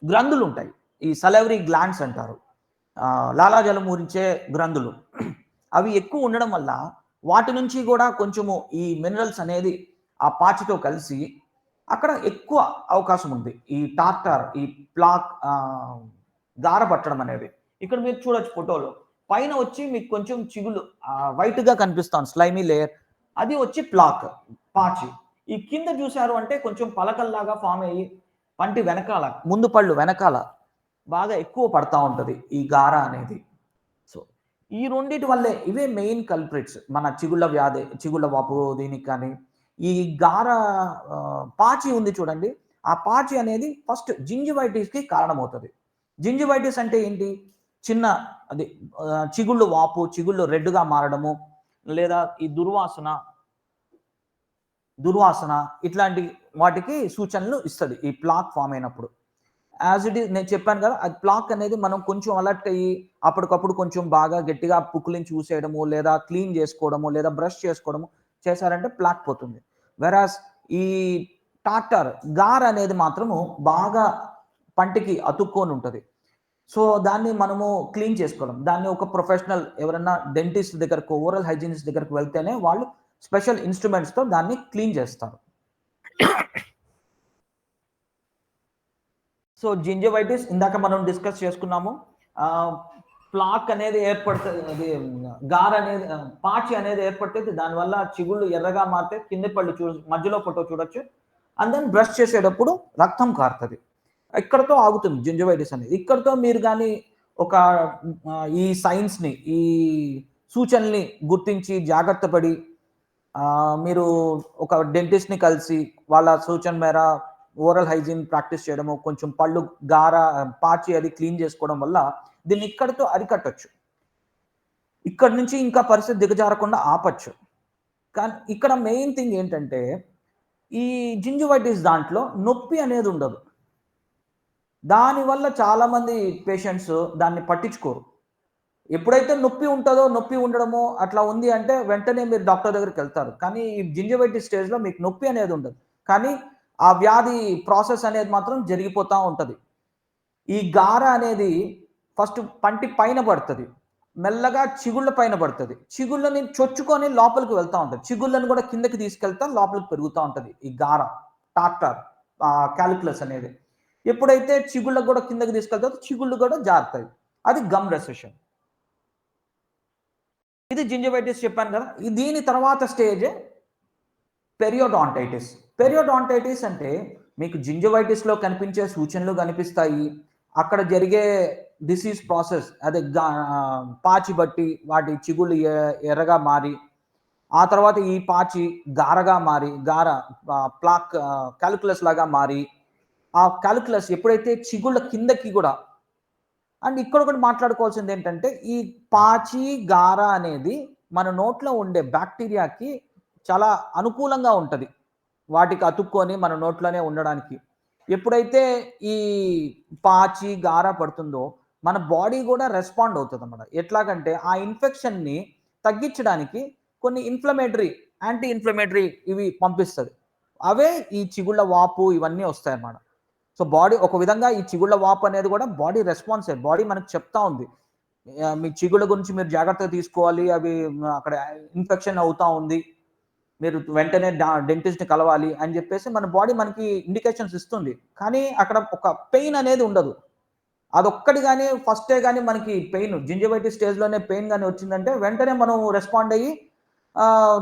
గ్రంథులుంటాయి. ఈ సలైవరీ గ్లాండ్స్ అంటారు. లాలాజలం ఊరించే గ్రంథులు. అవి ఎక్కువ ఉండడం వల్ల వాటి నుంచి కూడా కొంచెము ఈ మినరల్స్ అనేది ఆ పాచితో కలిసి అక్కడ ఎక్కువ అవకాశం ఉంది. ఈ టార్టార్, ఈ ప్లాక్ గార పట్టడం అనేది. ఇక్కడ మీరు చూడొచ్చు ఫోటోలో. పైన వచ్చి మీకు కొంచెం చిగుళ్ళు వైట్‌గా కనిపిస్తాను స్లైమీ లేయర్. అది వచ్చి ప్లాక్, పాచి. ఈ కింద చూసారు అంటే కొంచెం పలకల్లాగా ఫార్మ్ అయ్యి పంటి వెనకాల, ముందు పళ్ళు వెనకాల బాగా ఎక్కువ పడతా ఉంటది ఈ గార అనేది. సో, ఈ రెండిటి వల్లే ఇవే మెయిన్ కల్ప్రిట్స్. మన చిగుళ్ళ వ్యాధి, చిగుళ్ళ వాపు దీనికి కానీ, ఈ గార పాచి ఉంది చూడండి. ఆ పాచి అనేది ఫస్ట్ జింజివైటిస్‌కి కారణమవుతది. జింజివైటిస్ అంటే ఏంటి? చిన్న అది చిగుళ్ళు వాపు, చిగుళ్ళు రెడ్‌గా మారడము, లేదా ఈ దుర్వాసన ఇట్లాంటి వాటికి సూచనలు ఇస్తది. ఈ ప్లాక్ ఫార్మ్ అయినప్పుడు. యాజ్ ఇట్ ఈజ్ నేను చెప్పాను కదా! అది ప్లాక్ అనేది మనం కొంచెం అలర్ట్ అయ్యి అప్పటికప్పుడు కొంచెం బాగా గట్టిగా పుక్కిలించి ఊసేయడము, లేదా క్లీన్ చేసుకోవడము, లేదా బ్రష్ చేసుకోవడము చేశారంటే ప్లాక్ పోతుంది. వెరాస్ ఈ టార్టర్ గార్ అనేది మాత్రము బాగా పంటికి అతుక్కొని ఉంటది. సో, దాన్ని మనము క్లీన్ చేసుకోలేం. దాన్ని ఒక ప్రొఫెషనల్ ఎవరన్నా డెంటిస్ట్ దగ్గరకో, ఓరల్ హైజీనిస్ట్ దగ్గరికి వెళ్తేనే వాళ్ళు స్పెషల్ ఇన్‌స్ట్రుమెంట్స్‌తో దాన్ని క్లీన్ చేస్తారు. సో, జింజివైటిస్ ఇందాక మనం డిస్కస్ చేసుకున్నాము. ఆహ్, ప్లాక్ అనేది ఏర్పడతది. అది గార్ అనేది పాచి అనేది ఏర్పడుతది. దానివల్ల చిగుళ్ళు ఎర్రగా మారితే కింది పళ్ళు మధ్యలో ఫోటో చూడొచ్చు. అండ్ దెన్ బ్రష్ చేసేటప్పుడు రక్తం కారుతది. ఇక్కడితో ఆగుతుంది జింజివైటిస్ అనేది. ఇక్కడితో మీరు గాని ఒక ఈ సైన్స్‌ని, ఈ సూచనల్ని గుర్తించి జాగ్రత్త పడి మీరు ఒక డెంటిస్ట్‌ని కలిసి వాళ్ళ సూచన మేర ఓరల్ హైజీన్ ప్రాక్టీస్ చేయడము, కొంచెం పళ్ళు గార, పాచి అది క్లీన్ చేసుకోవడం వల్ల దీన్ని ఇక్కడితో అరికట్టొచ్చు. ఇక్కడి నుంచి ఇంకా పరిస్థితి దిగజారకుండా ఆపొచ్చు. కానీ ఇక్కడ మెయిన్ థింగ్ ఏంటంటే, ఈ జింజివైటిస్ దాంట్లో నొప్పి అనేది ఉండదు. దానివల్ల చాలామంది పేషెంట్స్ దాన్ని పట్టించుకోరు. ఎప్పుడైతే నొప్పి ఉంటదో, నొప్పి ఉండడమో అట్లా ఉంది అంటే వెంటనే మీరు డాక్టర్ దగ్గరికెళ్తారు. కానీ ఈ జింజివైటిస్ స్టేజ్‌లో మీకు నొప్పి అనేది ఉండదు. కానీ ఆ వ్యాధి ప్రాసెస్ అనేది మాత్రం జరిగిపోతా ఉంటది. ఈ గార అనేది ఫస్ట్ పంటి పైన పడతది. మెల్లగా చిగుళ్ళ పైన పడతది. చిగుళ్ళని చొచ్చుకొని లోపలికి వెళ్తా ఉంటది. చిగుళ్ళని కూడా కిందకి తీసుకెళ్తా లోపలికి పెరుగుతా ఉంటది. ఈ గార, టార్టార్ కాలిక్యులస్ అనేది. ఎప్పుడైతే చిగుళ్ళకి కూడా కిందకి తీసుకెళ్తాదో చిగుళ్ళు కూడా జారుతాయి. అది గమ్ రెసెషన్. ఇది జింజివైటిస్ చెప్పాను కదా! దీని తర్వాత స్టేజ్ పెరియోడాంటైటిస్. పెరియోడాంటైటిస్ అంటే మీకు జింజివైటిస్‌లో కనిపించే సూచనలు కనిపిస్తాయి. అక్కడ జరిగే డిసీజ్ ప్రాసెస్ అదే పాచి బట్టి వాటి చిగుళ్ళు ఎర్రగా మారి, ఆ తర్వాత ఈ పాచి గారగా మారి, ప్లాక్ కాలిక్యులస్ లాగా మారి, ఆ కాలిక్యులస్ ఎప్పుడైతే చిగుళ్ళ కిందకి కూడా అండ్ ఇక్కడ ఒకటి మాట్లాడుకోవాల్సింది ఏంటంటే, ఈ పాచి, గార అనేది మన నోట్లో ఉండే బాక్టీరియాకి చాలా అనుకూలంగా ఉంటది. వాటికి అతుక్కొని మన నోట్లోనే ఉండడానికి. ఎప్పుడైతే ఈ పాచి, గార పడుతుందో, మన బాడీ గూడా రెస్పాండ్ అవుతదనమాట. ఎట్లాగంటే, ఆ ఇన్ఫెక్షన్‌ని తగ్గించడానికి కొన్ని యాంటీ ఇన్‌ఫ్లమేటరీ ఇవి పంపిస్తది. అవే ఈ చిగుళ్ళ వాపు ఇవన్నీ వస్తాయన్నమాట. సో, బాడీ ఒక విధంగా ఈ చిగుళ్ళ వాపు అనేది గూడా బాడీ రెస్పాన్సే. బాడీ మనకు చెప్తా ఉంది. మీ చిగుళ్ళ గురించి మీరు జాగ్రత్తగా తీసుకోవాలి. అవి అక్కడ ఇన్ఫెక్షన్ అవుతా ఉంది. మీరు వెంటనే డెంటిస్ట్‌ని కలవాలి అని జెప్పేసి మన బాడీ మనకి ఇండికేషన్స్ ఇస్తుంది. కానీ అక్కడ ఒక పెయిన్ అనేది ఉండదు. అదొక్కటి గాని ఫస్టే గాని మనకి పెయిన్ జింజివైటిస్ స్టేజ్‌లోనే పెయిన్ గాని వచ్చిందంటే వెంటనే మనం రెస్పాండ్ అయ్యి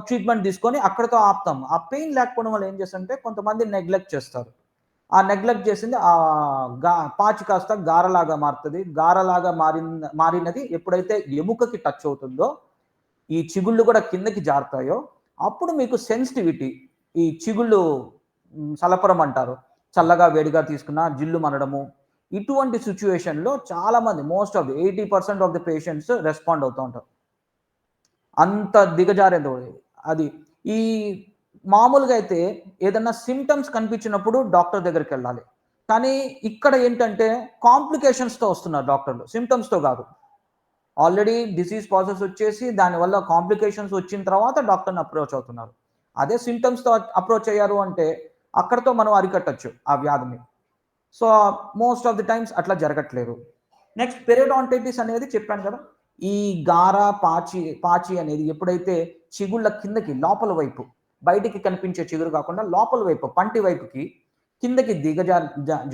ట్రీట్మెంట్ తీసుకొని అక్కడితో ఆపుతాం. ఆ పెయిన్ లేకపోవడం వల్ల ఏం చేస్తారంటే కొంతమంది నెగ్లెక్ట్ చేస్తారు. ఆ నెగ్లెక్ట్ చేసింది పాచి కాస్త గారలాగా మారుతది. గారలాగా మారినది ఎప్పుడైతే ఎముకకి టచ్ అవుతుందో, ఈ చిగుళ్ళు కూడా కిందకి జారుతాయో, అప్పుడు మీకు సెన్సిటివిటీ ఈ చిగుళ్ళు సలపరం అంటారు. చల్లగా, వేడిగా తీసుకున్న జిల్లు మనడము. ఇటువంటి సిట్యుయేషన్‌లో చాలామంది most of the 80% of the patients respond అవుతా ఉంటారు. అంత దిగజారేంత అది. ఈ మామూలుగా అయితే ఏదన్నా సింప్టమ్స్ కనిపించినప్పుడు డాక్టర్ దగ్గరికెళ్ళాలి. కానీ ఇక్కడ ఏంటంటే కాంప్లికేషన్స్‌తో వస్తున్నారు డాక్టర్లు. సింప్టమ్స్‌తో గాదు. ఆల్రెడీ డిసీజ్ ప్రాసెస్ వచ్చేసి దానివల్ల కాంప్లికేషన్స్ వచ్చిన తర్వాత డాక్టర్‌ని అప్రోచ్ అవుతున్నారు. అదే సింప్టమ్స్‌తో అప్రోచ్ అయ్యారు అంటే అక్కడితో మనం అరికట్టొచ్చు ఆ వ్యాధిని. So, most of the times అట్లా జరగట్లేదు. నెక్స్ట్ పెరియోడాంటైటిస్ అనేది చెప్పాను కదా! ఈ గార, పాచి అనేది ఎప్పుడైతే చిగుళ్ళ కిందకి లోపల వైపు, బయటికి కనిపించే చిగురు కాకుండా లోపల వైపు, పంటి వైపుకి కిందకి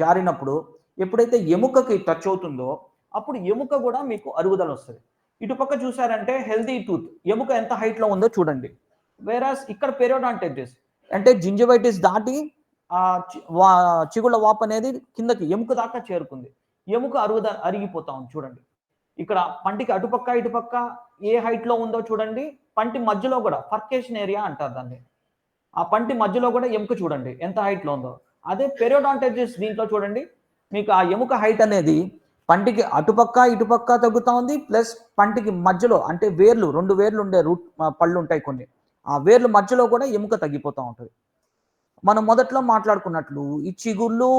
జారినప్పుడు ఎప్పుడైతే ఎముకకి టచ్ అవుతుందో, అప్పుడు ఎముక గూడా మీకు అరుగుదలొస్తది. ఇటుపక్క చూసారంటే హెల్తీ టూత్ ఎముక ఎంత హైట్‌లో ఉందో చూడండి. వేరాస్ ఇక్కడ పెరియోడాంటైటిస్ అంటే జింజివైటిస్ దాటి చిగుళ్ళ వాపనేది కిందకి ఎముక దాకా చేరుకుంది. ఎముక అరిగిపోతా ఉంది చూడండి. ఇక్కడ పంటికి అటుపక్క, ఇటుపక్క ఏ హైట్‌లో ఉందో చూడండి. పంటి మధ్యలో గూడా ఫర్కేషన్ ఏరియా అంటారు దాన్ని. ఆ పంటి మధ్యలో గూడా ఎముక చూడండి ఎంత హైట్‌లో ఉందో. అదే పెరియోడాంటైటిస్ దీంట్లో చూడండి. మీకు ఆ ఎముక హైట్ అనేది పంటికి అటుపక్క, ఇటుపక్క తగ్గుతా ఉంది. ప్లస్ పంటికి మధ్యలో అంటే వేర్లు 2 వేర్లు ఉండే పళ్ళుంటాయి కొన్ని. ఆ వేర్లు మధ్యలో గూడా ఎముక తగ్గిపోతా ఉంటది. మనం మొదట్లో మాట్లాడుకున్నట్లు ఈ చిగుళ్ళు,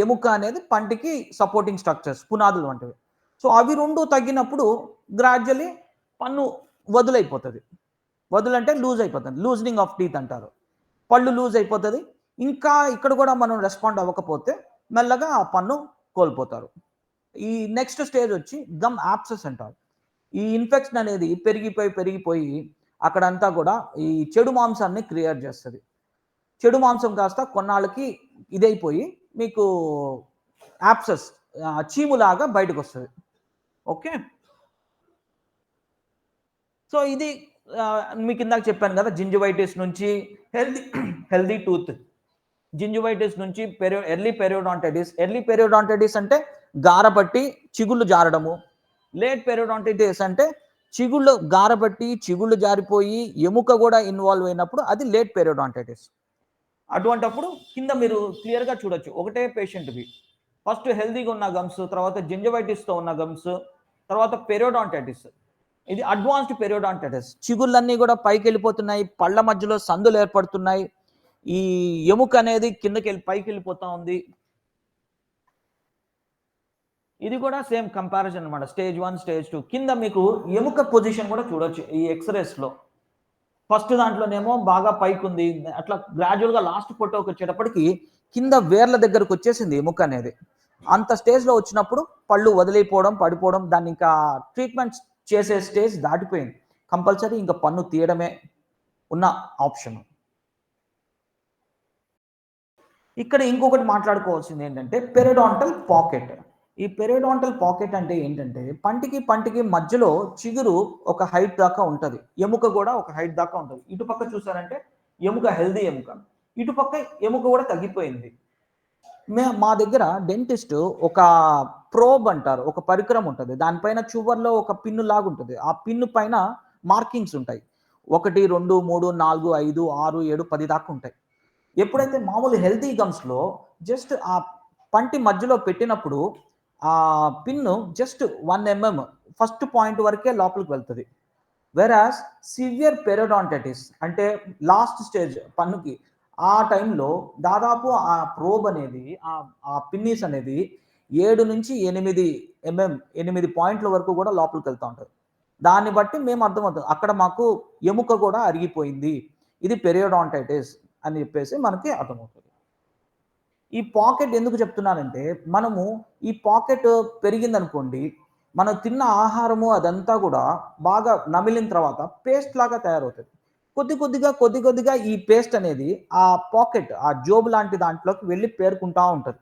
ఎముక అనేది పంటికి సపోర్టింగ్ స్ట్రక్చర్స్ పునాదులు వంటివి. సో, అవి 2 తగ్గినప్పుడు గ్రాడ్యుయల్లీ పన్ను వదులైపోతది. వదులంటే లూజ్ అయిపోతుంది. లూజనింగ్ ఆఫ్ టీత్ అంటారు. పళ్ళు లూజ్ అయిపోతది. ఇంకా ఇక్కడ కూడా మనం రెస్పాండ్ అవ్వకపోతే మెల్లగా ఆ పన్ను కోల్పోతారు. ఈ నెక్స్ట్ స్టేజ్ వచ్చి గమ్ యాబ్సెస్ అంటారు. ఈ ఇన్ఫెక్షన్ అనేది పెరిగిపోయి అక్కడంతా కూడా ఈ చెడు మాంసాన్ని క్రియేట్ చేస్తది. చెడు మాంసం కాస్త కొన్నాళ్ళకి ఇదైపోయి మీకు యాబ్సెస్ చీములాగా బయటకొస్తది. ఓకే. సో, ఇది మీకిందాక చెప్పాను గదా! జింజివైటిస్ నుంచి హెల్తీ హెల్తీ టూత్. జింజివైటిస్ నుంచి ఎర్లీ పెరియోడాంటైటిస్ అంటే గారబట్టి చిగుళ్ళు జారడము. లేట్ పెరియోడాంటైటిస్ అంటే చిగుళ్ళు గారబట్టి, చిగుళ్ళు జారిపోయి, ఎముక గూడా ఇన్వాల్వ్ అయినప్పుడు అది లేట్ పెరియోడాంటైటిస్. అటువంటప్పుడు కింద మీరు క్లియర్‌గా చూడొచ్చు. ఒకటే పేషెంట్‌వి. ఫస్ట్ హెల్తీగా ఉన్న గమ్స్, తర్వాత జింజివైటిస్‌తో ఉన్న గమ్స్, తర్వాత పెరియోడాంటైటిస్. ఇది అడ్వాన్స్డ్ పెరియోడాంటైటిస్. చిగుళ్ళన్నీ గూడా పైకెళ్ళిపోతున్నాయి. పళ్ళ మధ్యలో సందులు ఏర్పడుతున్నాయి. ఈ ఎముక అనేది పైకెళ్ళిపోతా ఉంది. ఇది కూడా సేమ్ కంపారిజన్ అన్నమాట. Stage 1, stage 2. కింద మీకు ఎముక పొజిషన్ కూడా చూడొచ్చు ఈ ఎక్స్‌రేస్‌లో. ఫస్ట్ దాంట్లోనేమో బాగా పైకుంది. అట్లా గ్రాడ్యుయల్‌గా లాస్ట్ ఫోటోకొచ్చేటప్పటికి కింద వేర్ల దగ్గరకొచ్చేసింది ఎముక అనేది. అంత స్టేజ్‌లో వచ్చినప్పుడు పళ్ళు వదిలిపోవడం, పడిపోవడం దాన్నింకా ట్రీట్మెంట్ చేసే స్టేజ్ దాటిపోయింది. కంపల్సరీ ఇంక పన్ను తీయడమే ఉన్న ఆప్షన్. ఇక్కడ ఇంకొకటి మాట్లాడుకోవాల్సిందేంటంటే పెరియోడాంటల్ పాకెట్. ఈ పెరియోడాంటల్ పాకెట్ అంటే ఏంటంటే పంటికి మధ్యలో చిగురు ఒక హైట్ దాకా ఉంటది. ఎముక గూడా ఒక హైట్ దాకా ఉంటది. ఇటుపక్క చూసారంటే ఎముక హెల్తీ ఎముక. ఇటుపక్క ఎముక గూడా తగ్గిపోయింది. మా దగ్గర డెంటిస్ట్ ఒక ప్రోబ్ అంటారు. ఒక పరికరం ఉంటది. దానిపైన చివర్లో ఒక పిన్ను లాగుంటది. ఆ పిన్ను పైన మార్కింగ్స్ ఉంటాయి. 1, 2, 3, 4, 5, 6, 7, 10 దాకా ఉంటాయి. ఎప్పుడైతే మామూలు హెల్తీ గమ్స్‌లో జస్ట్ ఆ పంటి మధ్యలో పెట్టినప్పుడు ఆ పిన్ను జస్ట్ 1 ఫస్ట్ పాయింట్ వరకే లోపలికి వెళ్తది. వెరాస్ సివియర్ పెరియోడాంటైటిస్ అంటే లాస్ట్ స్టేజ్ పన్నుకి ఆ టైంలో దాదాపు ఆ ప్రోబ్ అనేది ఆ పిన్నీస్ అనేది 7-8 8 పాయింట్ల వరకు కూడా లోపలికి వెళ్తా ఉంటది. దాన్ని బట్టి మేము అర్థమవుతుంది. అక్కడ మాకు ఎముక కూడా అరిగిపోయింది. ఇది పెరియోడాంటైటిస్ అని చెప్పేసి మనకి అర్థమవుతది. ఈ పాకెట్ ఎందుకు చెప్తున్నానంటే, మనము ఈ పాకెట్ పెరిగిందనుకోండి, మనం తిన్న ఆహారము అదంతా గూడా బాగా నమిలిన తర్వాత పేస్ట్ లాగా తయారవుతది. కొద్దిగా ఈ పేస్ట్ అనేది ఆ పాకెట్, ఆ జోబు లాంటి దాంట్లోకి వెళ్లి పేరుకుంటా ఉంటది.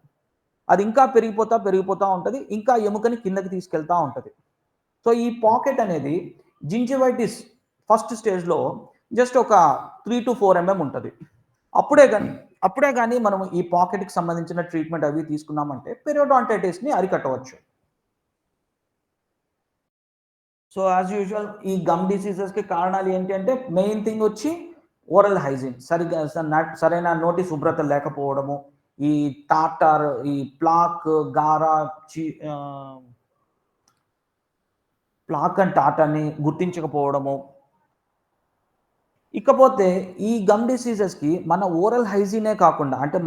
అది ఇంకా పెరిగిపోతా ఉంటది. ఇంకా ఎముకని కిందకి తీసుకెళ్తా ఉంటది. సో, ఈ పాకెట్ అనేది జింజివైటిస్ ఫస్ట్ స్టేజ్‌లో జస్ట్ ఒక 3-4 ఉంటది. అప్పుడే గాని అప్పుడే గాని మనం ఈ పాకెట్‌కి సంబంధించిన ట్రీట్‌మెంట్ అవి తీసుకున్నామంటే పెరియోడాంటైటిస్‌ని అరికట్టవచ్చు. సో, యాస్ యూజువల్ ఈ గమ్ డిసీజెస్‌కి కారణాలు ఏంటి అంటే మెయిన్ థింగ్ వచ్చి ఓరల్ హైజీన్ సరిగ్గా సరైన నోటి శుభ్రత లేకపోవడము, ఈ టార్టార్, ఈ ప్లాక్, గారా, చి ఆహ్, ప్లాక్ అండ్ టార్టార్‌ని గుర్తించకపోవడము. ఇకపోతే ఈ గమ్ డిసీజెస్‌కి మన ఓరల్ హైజీనే కాకుండా అంటే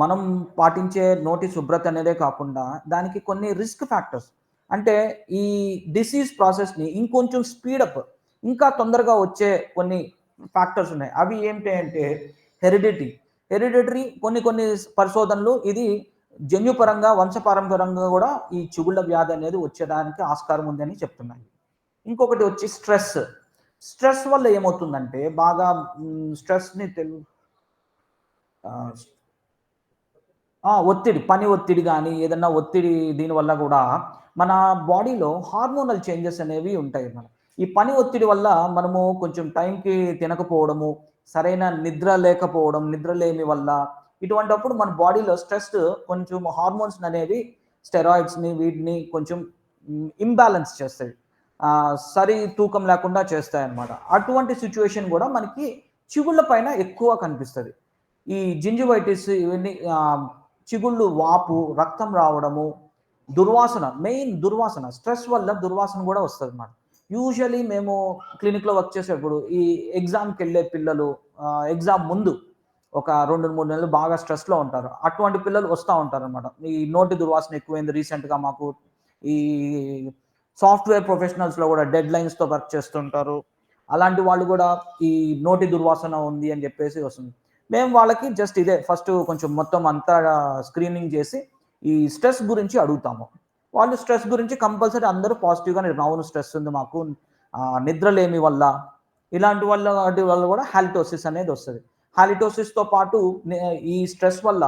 మనం పాటించే నోటి శుభ్రత అనేదే కాకుండా దానికి కొన్ని రిస్క్ ఫ్యాక్టర్స్ అంటే ఈ డిసీజ్ ప్రాసెస్‌ని ఇంకొంచెం స్పీడప్ ఇంకా తొందరగా వచ్చే కొన్ని ఫ్యాక్టర్స్ ఉన్నాయి. అవి ఏంటి అంటే హెరిడిటీ. హెరిడిటరీ కొన్ని పరిశోధనలు ఇది జన్యుపరంగా, వంశపారంపరంగా గూడా ఈ చిగుళ్ళ వ్యాధి అనేది వచ్చేదానికి ఆస్కారం ఉందని చెప్తున్నాయి. ఇంకొకటి వచ్చి స్ట్రెస్. స్ట్రెస్ వల్ల ఏమవుతుందంటే బాగా స్ట్రెస్‌ని ఆహ్, ఒత్తిడి, పని ఒత్తిడి గాని, ఏదన్నా ఒత్తిడి దీనివల్ల గూడా మన బాడీలో హార్మోనల్ చేంజెస్ అనేవి ఉంటాయి మన. ఈ పని ఒత్తిడి వల్ల మనము కొంచెం టైంకి తినకపోవడము, సరైన నిద్ర లేకపోవడం, నిద్రలేమి వల్ల ఇటువంటప్పుడు మన బాడీలో స్ట్రెస్ కొంచెం హార్మోన్స్‌ననేవి స్టెరాయిడ్స్‌ని వీటిని కొంచెం ఇంబాలెన్స్ చేస్తాయి. సరి తూకం లేకుండా చేస్తాయన్నమాట. అటువంటి సిట్యుయేషన్ గూడా మనకి చిగుళ్ళ పైన ఎక్కువ కనిపిస్తది. ఈ జింజివైటిస్ ఇవన్నీ చిగుళ్ళు వాపు, రక్తం రావడము, దుర్వాసన మెయిన్ దుర్వాసన. స్ట్రెస్ వల్ల దుర్వాసన గూడా వస్తదన్నమాట. యూజువల్లీ మేము క్లినిక్‌లో వర్క్ చేసేటప్పుడు ఈ ఎగ్జామ్‌కెళ్ళే పిల్లలు ఎగ్జామ్ ముందు ఒక 2, 3 నెలలు బాగా స్ట్రెస్‌లో ఉంటారు. అటువంటి పిల్లలు వస్తా ఉంటారన్నమాట. ఈ నోటి దుర్వాసన ఎక్కువైంది రీసెంట్‌గా మాకు ఈ సాఫ్ట్‌వేర్ ప్రొఫెషనల్స్‌లో గూడా డెడ్‌లైన్స్‌తో వర్క్ చేస్తుంటారు. అలాంటి వాళ్ళు గూడా ఈ నోటి దుర్వాసన ఉంది అని జెప్పేసి వస్తుంది. మేము వాళ్ళకి జస్ట్ ఇదే ఫస్ట్ కొంచెం మొత్తం అంతా స్క్రీనింగ్ జేసి, ఈ స్ట్రెస్ గురించి అడుగుతాము. వాళ్ళు స్ట్రెస్ గురించి కంపల్సరీ అందరూ పాజిటివ్‌గానే అవును స్ట్రెస్ ఉంది మాకు. నిద్రలేమి వల్ల, ఇలాంటి వాటి వల్ల గూడా హాలిటోసిస్ అనేదొస్తది. హాలిటోసిస్‌తో పాటు ఈ స్ట్రెస్ వల్ల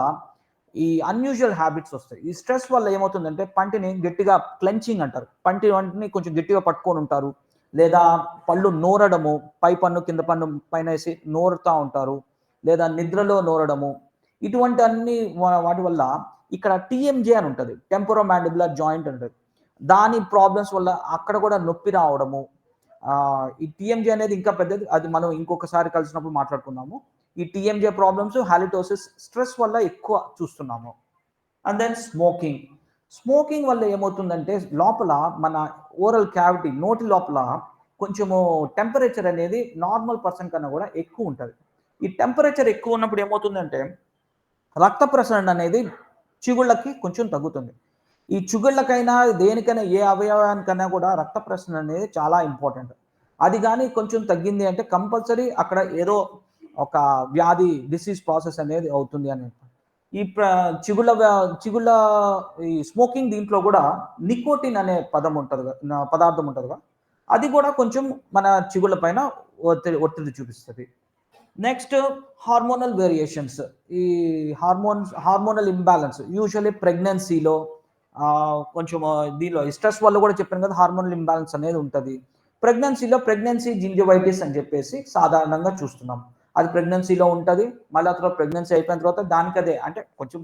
ఈ అన్‌యూజువల్ హ్యాబిట్స్ ఒస్తాయి. ఈ స్ట్రెస్ వల్ల ఏమవుతుందంటే పంటిని గట్టిగా క్లెంచింగ్ అంటారు. వంటిని కొంచెం గట్టిగా పట్టుకొనుంటారు. లేదా పళ్ళు నూరడము, పై పన్ను, కింద పన్ను పైనేసి నూరుతా ఉంటారు. లేదా నిద్రలో నూరడము. ఇటువంటి అన్ని వాటి వల్ల ఇక్కడ టీఎంజే అని ఉంటది. టెంపోరోమాండిబులర్ జాయింట్ అంటది. దాని ప్రాబ్లమ్స్ వల్ల అక్కడ కూడా నొప్పి రావడము. ఈ టీఎంజే అనేది ఇంకా పెద్దది. అది మనం ఇంకొకసారి కలిసినప్పుడు మాట్లాడుకుందాము. ఈ టీఎంజే ప్రాబ్లమ్స్, హాలిటోసిస్ స్ట్రెస్ వల్ల ఎక్కువ చూస్తున్నాము. And then smoking. స్మోకింగ్ వల్ల ఏమవుతుందంటే లోపల మన ఓరల్ క్యావిటీ నోటి లోపల కొంచెము టెంపరేచర్ అనేది నార్మల్ పర్సన్ కన్నా కూడా ఎక్కువ ఉంటది. ఈ టెంపరేచర్ ఎక్కువ ఉన్నప్పుడు ఏమవుతుందంటే రక్త ప్రసరణ అనేది చిగుళ్ళకి కొంచెం తగ్గుతుంది. ఈ చిగుళ్ళకైనా, దేనికైనా ఏ అవయవానికైనా కూడా రక్త ప్రసరణ అనేది చాలా ఇంపార్టెంట్. అది గాని కొంచెం తగ్గింది అంటే కంపల్సరీ అక్కడ ఏదో ఒక వ్యాధి డిసీజ్ ప్రాసెస్ అనేది అవుతుంది అని. ఈ చిగుళ్ళ చిగుళ్ళ ఈ స్మోకింగ్ దీంట్లో గూడా నికోటిన్ అనే పదం ఉంటది పదార్థం ఉంటదిగా. అది గూడా కొంచెం మన చిగుళ్ళ పైన ఒత్తిడి చూపిస్తది. Next hormonal variations. ఈ హార్మోనల్ ఇంబాలెన్స్ యూజువల్లీ ప్రెగ్నెన్సీలో కొంచెం దీనిలో స్ట్రెస్ వల్ల కూడా చెప్పాను కదా! హార్మోనల్ ఇంబాలెన్స్ అనేది ఉంటది. ప్రెగ్నెన్సీ జింజివైటిస్ అని చెప్పేసి సాధారణంగా చూస్తున్నాం. అది ప్రెగ్నెన్సీలో ఉంటది. మళ్ళీ ఆ తర్వాత ప్రెగ్నెన్సీ అయిపోయిన తర్వాత దానికదే అంటే కొంచెం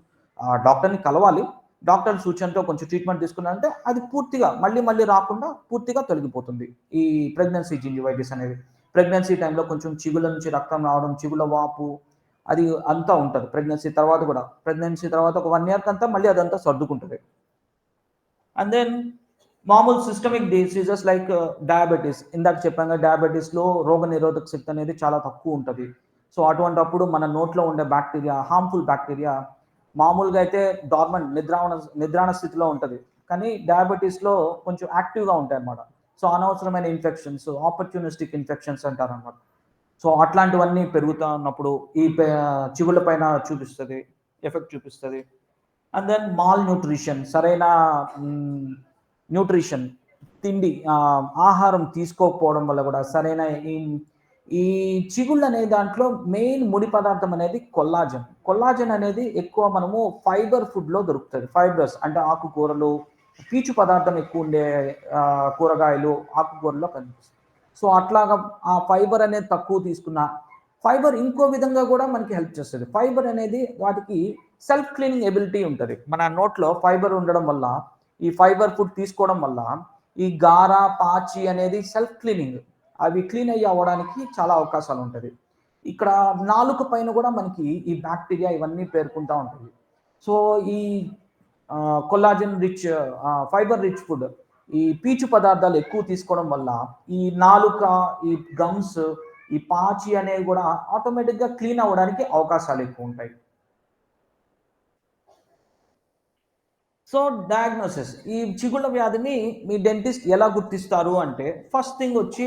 డాక్టర్‌ని కలవాలి. డాక్టర్ సూచనతో కొంచెం ట్రీట్మెంట్ తీసుకున్నారంటే అది పూర్తిగా మళ్ళీ రాకుండా పూర్తిగా తొలగిపోతుంది. ఈ ప్రెగ్నెన్సీ జింజివైటిస్ అనేది. ప్రెగ్నెన్సీ టైంలో కొంచెం చిగుళ్ళ నుంచి రక్తం రావడం, చిగుళ్ళ వాపు అది అంతా ఉంటది. ప్రెగ్నెన్సీ తర్వాత కూడా. ప్రెగ్నెన్సీ తర్వాత ఒక 1 ఇయర్‌కంతా మళ్ళీ అదంతా సర్దుకుంటది. అండ్ దెన్ మామూలు సిస్టమిక్ డిసీజెస్ లైక్ డయాబెటిస్. ఇందాక చెప్పాను కదా! డయాబెటిస్‌లో రోగనిరోధక శక్తి అనేది చాలా తక్కువుంటది. సో, అటువంటప్పుడు మన నోట్లో ఉండే బాక్టీరియా, హార్మ్‌ఫుల్ బాక్టీరియా మామూలుగా అయితే నిద్రాణ స్థితిలో ఉంటది. కానీ డయాబెటిస్‌లో కొంచెం యాక్టివ్‌గా ఉంటాయన్నమాట. సో, అనవసరమైన ఇన్ఫెక్షన్స్, ఆపర్చునిస్టిక్ ఇన్ఫెక్షన్స్ అంటారన్నమాట. సో, అట్లాంటివన్నీ పెరుగుతా ఉన్నప్పుడు ఈ చిగుళ్ళ పైన ఎఫెక్ట్ చూపిస్తది. అండ్ దెన్ మాల్ న్యూట్రిషన్ సరైన హ్మ్, న్యూట్రిషన్ ఆహారం తీసుకోకపోవడం వల్ల కూడా సరైన ఈ చిగుళ్ళు అనే దాంట్లో మెయిన్ ముడి పదార్థం అనేది కొల్లాజన్. కొల్లాజన్ అనేది ఎక్కువ మనము ఫైబర్ ఫుడ్‌లో దొరుకుతది. ఫైబర్స్ అంటే ఆకుకూరలు, పీచు పదార్థం ఎక్కువ ఉండే కూరగాయలు, ఆకుకూరల్లో కనిపిస్తుంది. సో, అట్లాగా ఆ ఫైబర్ అనేది తక్కువ తీసుకున్న ఫైబర్ ఇంకో విధంగా గూడా మనకి హెల్ప్ చేస్తది. ఫైబర్ అనేది వాటికి సెల్ఫ్ క్లీనింగ్ ఎబిలిటీ ఉంటది. మన నోట్లో ఫైబర్ ఉండడం వల్ల, ఈ ఫైబర్ ఫుడ్ తీసుకోవడం వల్ల, ఈ గార, పాచి అనేది సెల్ఫ్ క్లీనింగ్. అవి క్లీన్ అయ్యి అవ్వడానికి చాలా అవకాశాలు ఉంటది. ఇక్కడ నాలుక పైన గూడా మనకి ఈ బాక్టీరియా ఇవన్నీ పేరుకుంటా ఉంటాయి. సో, ఈ collagen rich fibre rich food ఈ పీచు పదార్థాలు ఎక్కువ తీసుకోవడం వల్ల ఈ నాలుక, ఈ గమ్స్, ఈ పాచి అనేవి గూడా ఆటోమేటిక్‌గా క్లీన్ అవ్వడానికి అవకాశాలు ఎక్కువుంటాయి. సో, డయాగ్నోసిస్ ఈ చిగుళ్ళ వ్యాధిని మీ డెంటిస్ట్ ఎలా గుర్తిస్తారు అంటే, ఫస్ట్ థింగ్ వచ్చి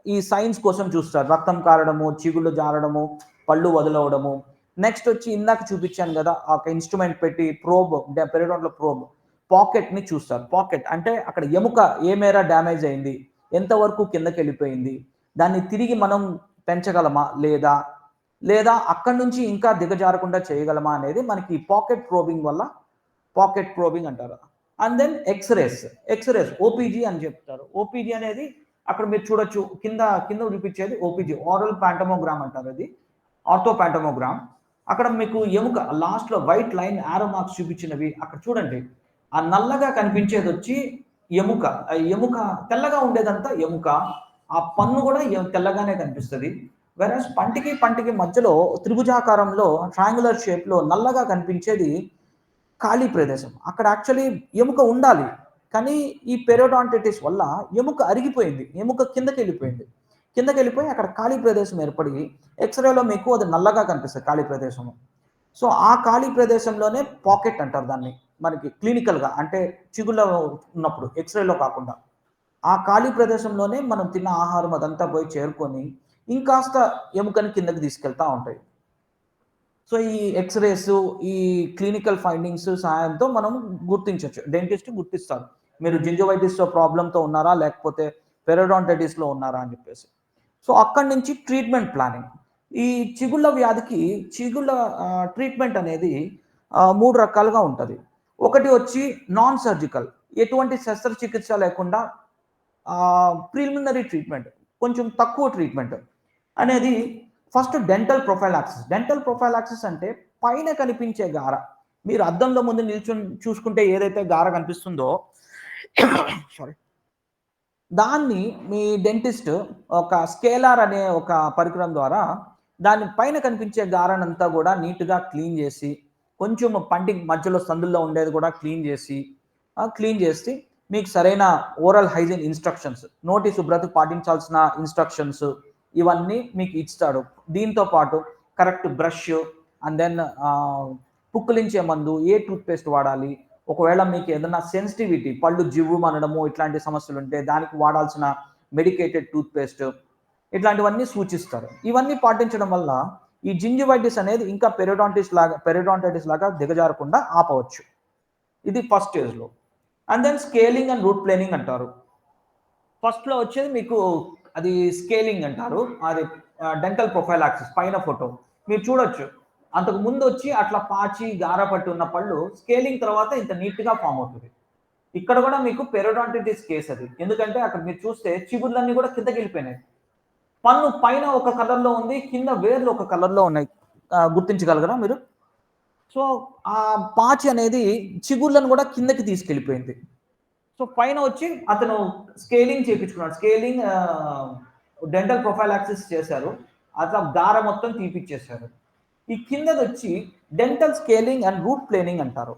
ఈ సైన్స్ కోసం చూస్తారు. రక్తం కారడము, చిగుళ్ళు జారడము, పళ్ళు వదులవ్వడము. నెక్స్ట్ వచ్చి ఇందాక చూపించాను గదా! ఒక ఇన్‌స్ట్రుమెంట్ పెట్టి ప్రోబ్ పెరియోడాంటల్ ప్రోబ్ పాకెట్‌ని చూస్తారు. పాకెట్ అంటే అక్కడ ఎముక ఏ మేర డ్యామేజ్ అయింది? ఎంతవరకు కిందకెళ్ళిపోయింది? దాన్ని తిరిగి మనం పెంచగలమా? లేదా? లేదా అక్కడి నుంచి ఇంకా దిగజారకుండా చేయగలమా? అనేది మనకి పాకెట్ ప్రోబింగ్ వల్ల పాకెట్ ప్రోబింగ్ అంటారు. And then x rays. X rays OPG అని చెప్తారు. ఓపీజీ అనేది అక్కడ మీరు చూడొచ్చు. కింద చూపించేది ఓపీజీ. ఓరల్ పాంటోమోగ్రామ్ అంటారు అది. ఆర్థో పాంటోమోగ్రామ్. అక్కడ మీకు ఎముక లాస్ట్‌లో వైట్ లైన్ యారో మార్క్స్ చూపించినవి అక్కడ చూడండి. ఆ నల్లగా కనిపించేదొచ్చి ఎముక. ఆ ఎముక తెల్లగా ఉండేదంతా ఎముక. ఆ పన్ను గూడా తెల్లగానే కనిపిస్తది. వేరస్ పంటికి మధ్యలో త్రిభుజాకారంలో ట్రయాంగులర్ షేప్‌లో నల్లగా కనిపించేది ఖాళీ ప్రదేశం. అక్కడ యాక్చువల్లీ ఎముక ఉండాలి. కానీ ఈ పెరియోడాంటిటిస్ వల్ల ఎముక అరిగిపోయింది. ఎముక కిందకెళ్ళిపోయింది. కిందకెళ్ళిపోయి అక్కడ ఖాళీ ప్రదేశం ఏర్పడి ఎక్స్‌రేలో మీకు అది నల్లగా కనిపిస్తది ఖాళీ ప్రదేశము. సో, ఆ ఖాళీ ప్రదేశంలోనే పాకెట్ అంటారు దాన్ని. మనకి క్లినికల్‌గా అంటే చిగుళ్ళ ఉన్నప్పుడు ఎక్స్‌రేలో కాకుండా. ఆ ఖాళీ ప్రదేశంలోనే మనం తిన్న ఆహారం అదంతా పోయి చేరుకొని ఇంకాస్త ఎముకని కిందకి తీసుకెళ్తా ఉంటాయి. సో, ఈ ఎక్స్‌రేస్, ఈ క్లినికల్ ఫైండింగ్స్ సహాయంతో మనం గుర్తించొచ్చు. డెంటిస్ట్ గుర్తిస్తారు. మీరు జింజివైటిస్‌తో ప్రాబ్లమ్‌తో ఉన్నారా? లేకపోతే పెరియోడాంటైటిస్‌లో ఉన్నారా? అని చెప్పేసి. సో, అక్కడి నుంచి ట్రీట్మెంట్ ప్లానింగ్. ఈ చిగుళ్ళ వ్యాధికి చిగుళ్ళ ట్రీట్మెంట్ అనేది 3 రకాలుగా ఉంటది. ఒకటి వచ్చి నాన్ సర్జికల్. ఎటువంటి శస్త్రచికిత్స లేకుండా ప్రిలిమినరీ ట్రీట్మెంట్. కొంచెం తక్కువ ట్రీట్మెంట్ అనేది first dental prophylaxis. Dental prophylaxis అంటే పైన కనిపించే గార. మీరు అద్దంలో ముందు నిల్చొని చూసుకుంటే ఏదైతే గార కనిపిస్తుందో సారీ. దాన్ని మీ డెంటిస్ట్ ఒక స్కేలార్ అనే ఒక పరికరం ద్వారా దాని పైన కనిపించే గారనంతా గూడా నీట్‌గా క్లీన్ జేసి, కొంచెం పంటికి మధ్యలో సందుల్లో ఉండేది గూడా క్లీన్ చేసి మీకు సరైన ఓరల్ హైజీన్ ఇన్‌స్ట్రక్షన్స్, నోటి శుభ్రతకు పాటించాల్సిన ఇన్‌స్ట్రక్షన్స్ ఇవన్నీ మీకు ఇస్తాడు. దీంతో పాటు కరెక్ట్ బ్రష్ అండ్ దెన్ పుక్కిలించే మందు, ఏ టూత్ పేస్ట్ వాడాలి, ఒకవేళ మీకు ఏదన్నా సెన్సిటివిటీ పళ్ళు జివ్వుమనడము ఇట్లాంటి సమస్యలుంటే దానికి వాడాల్సిన మెడికేటెడ్ టూత్ పేస్ట్ ఇట్లాంటివన్నీ సూచిస్తారు. ఇవన్నీ పాటించడం వల్ల ఈ జింజివైటిస్ అనేది ఇంకా పెరియోడాంటైటిస్ లాగా దిగజారకుండా ఆపవచ్చు. ఇది ఫస్ట్ స్టేజ్‌లో. And then scaling and root planing అంటారు. ఫస్ట్‌లో వచ్చేది మీకు అది స్కేలింగ్ అంటారు. అది డెంటల్ ప్రొఫైలాక్సిస్ పైన ఫోటో. మీరు చూడొచ్చు. అంతకు ముందొచ్చి అట్లా పాచి, గార పట్టి ఉన్న పళ్ళు స్కేలింగ్ తర్వాత ఇంత నీట్‌గా ఫార్మ్ అవుతది. ఇక్కడ గూడా మీకు పెరియోడాంటిటిస్ కేస్ అది. ఎందుకంటే అక్కడ మీరు చూస్తే చిగుర్లన్నీ గూడా కిందకెళ్ళిపోయినాయి. పన్ను పైన ఒక కలర్‌లో ఉంది. కింద వేర్లు ఒక కలర్‌లో ఉన్నాయి. గుర్తించగలగరా మీరు? సో, ఆ పాచి అనేది చిగుర్లను గూడా కిందకి తీసుకెళ్ళిపోయింది. సో, పైన వచ్చి అతను స్కేలింగ్ చేపించుకున్నాడు. స్కేలింగ్ డెంటల్ ప్రొఫైలాక్సిస్ చేశారు. అట్లా దార మొత్తం తీపిచ్చేశారు. ఈ కిందదొచ్చి dental scaling and root planing అంటారు.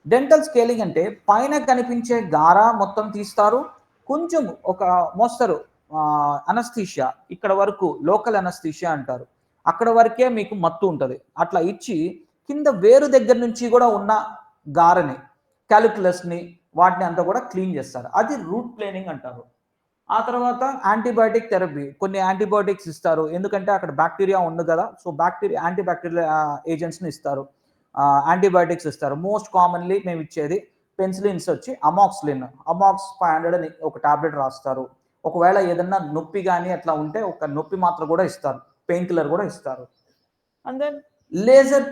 డెంటల్ స్కేలింగ్ అంటే పైన కనిపించే గార మొత్తం తీస్తారు. కొంచెం ఒక మోస్తరు అనస్థీషియా ఇక్కడ వరకు లోకల్ అనస్థీషియా అంటారు. అక్కడ వరకే మీకు మత్తు ఉంటది. అట్లా ఇచ్చి కింద వేరు దగ్గర నుంచి గూడా ఉన్న గారని, కాలిక్యులస్‌ని వాటిని అంతా కూడా క్లీన్ చేస్తారు. అది రూట్ ప్లేనింగ్ అంటారు. ఆ తర్వాత యాంటీబయోటిక్ థెరపీ. కొన్ని యాంటీబయోటిక్స్ ఇస్తారు. ఎందుకంటే అక్కడ బాక్టీరియా ఉంది కదా! సో, యాంటీ బాక్టీరియల్ ఏజెంట్స్‌ని ఇస్తారు. యాంటీబయోటిక్స్ ఇస్తారు. మోస్ట్ కామన్‌లీ మేమిచ్చేది పెన్సిలిన్స్ వచ్చి అమాక్సిలిన్. అమాక్స్ 500 అని ఒక టాబ్లెట్ రాస్తారు. ఒకవేళ ఏదన్నా నొప్పి గాని అట్లా ఉంటే ఒక నొప్పి మాత్ర కూడా ఇస్తారు. పెయిన్ కిల్లర్ కూడా ఇస్తారు. అండ్ దెన్ లేజర్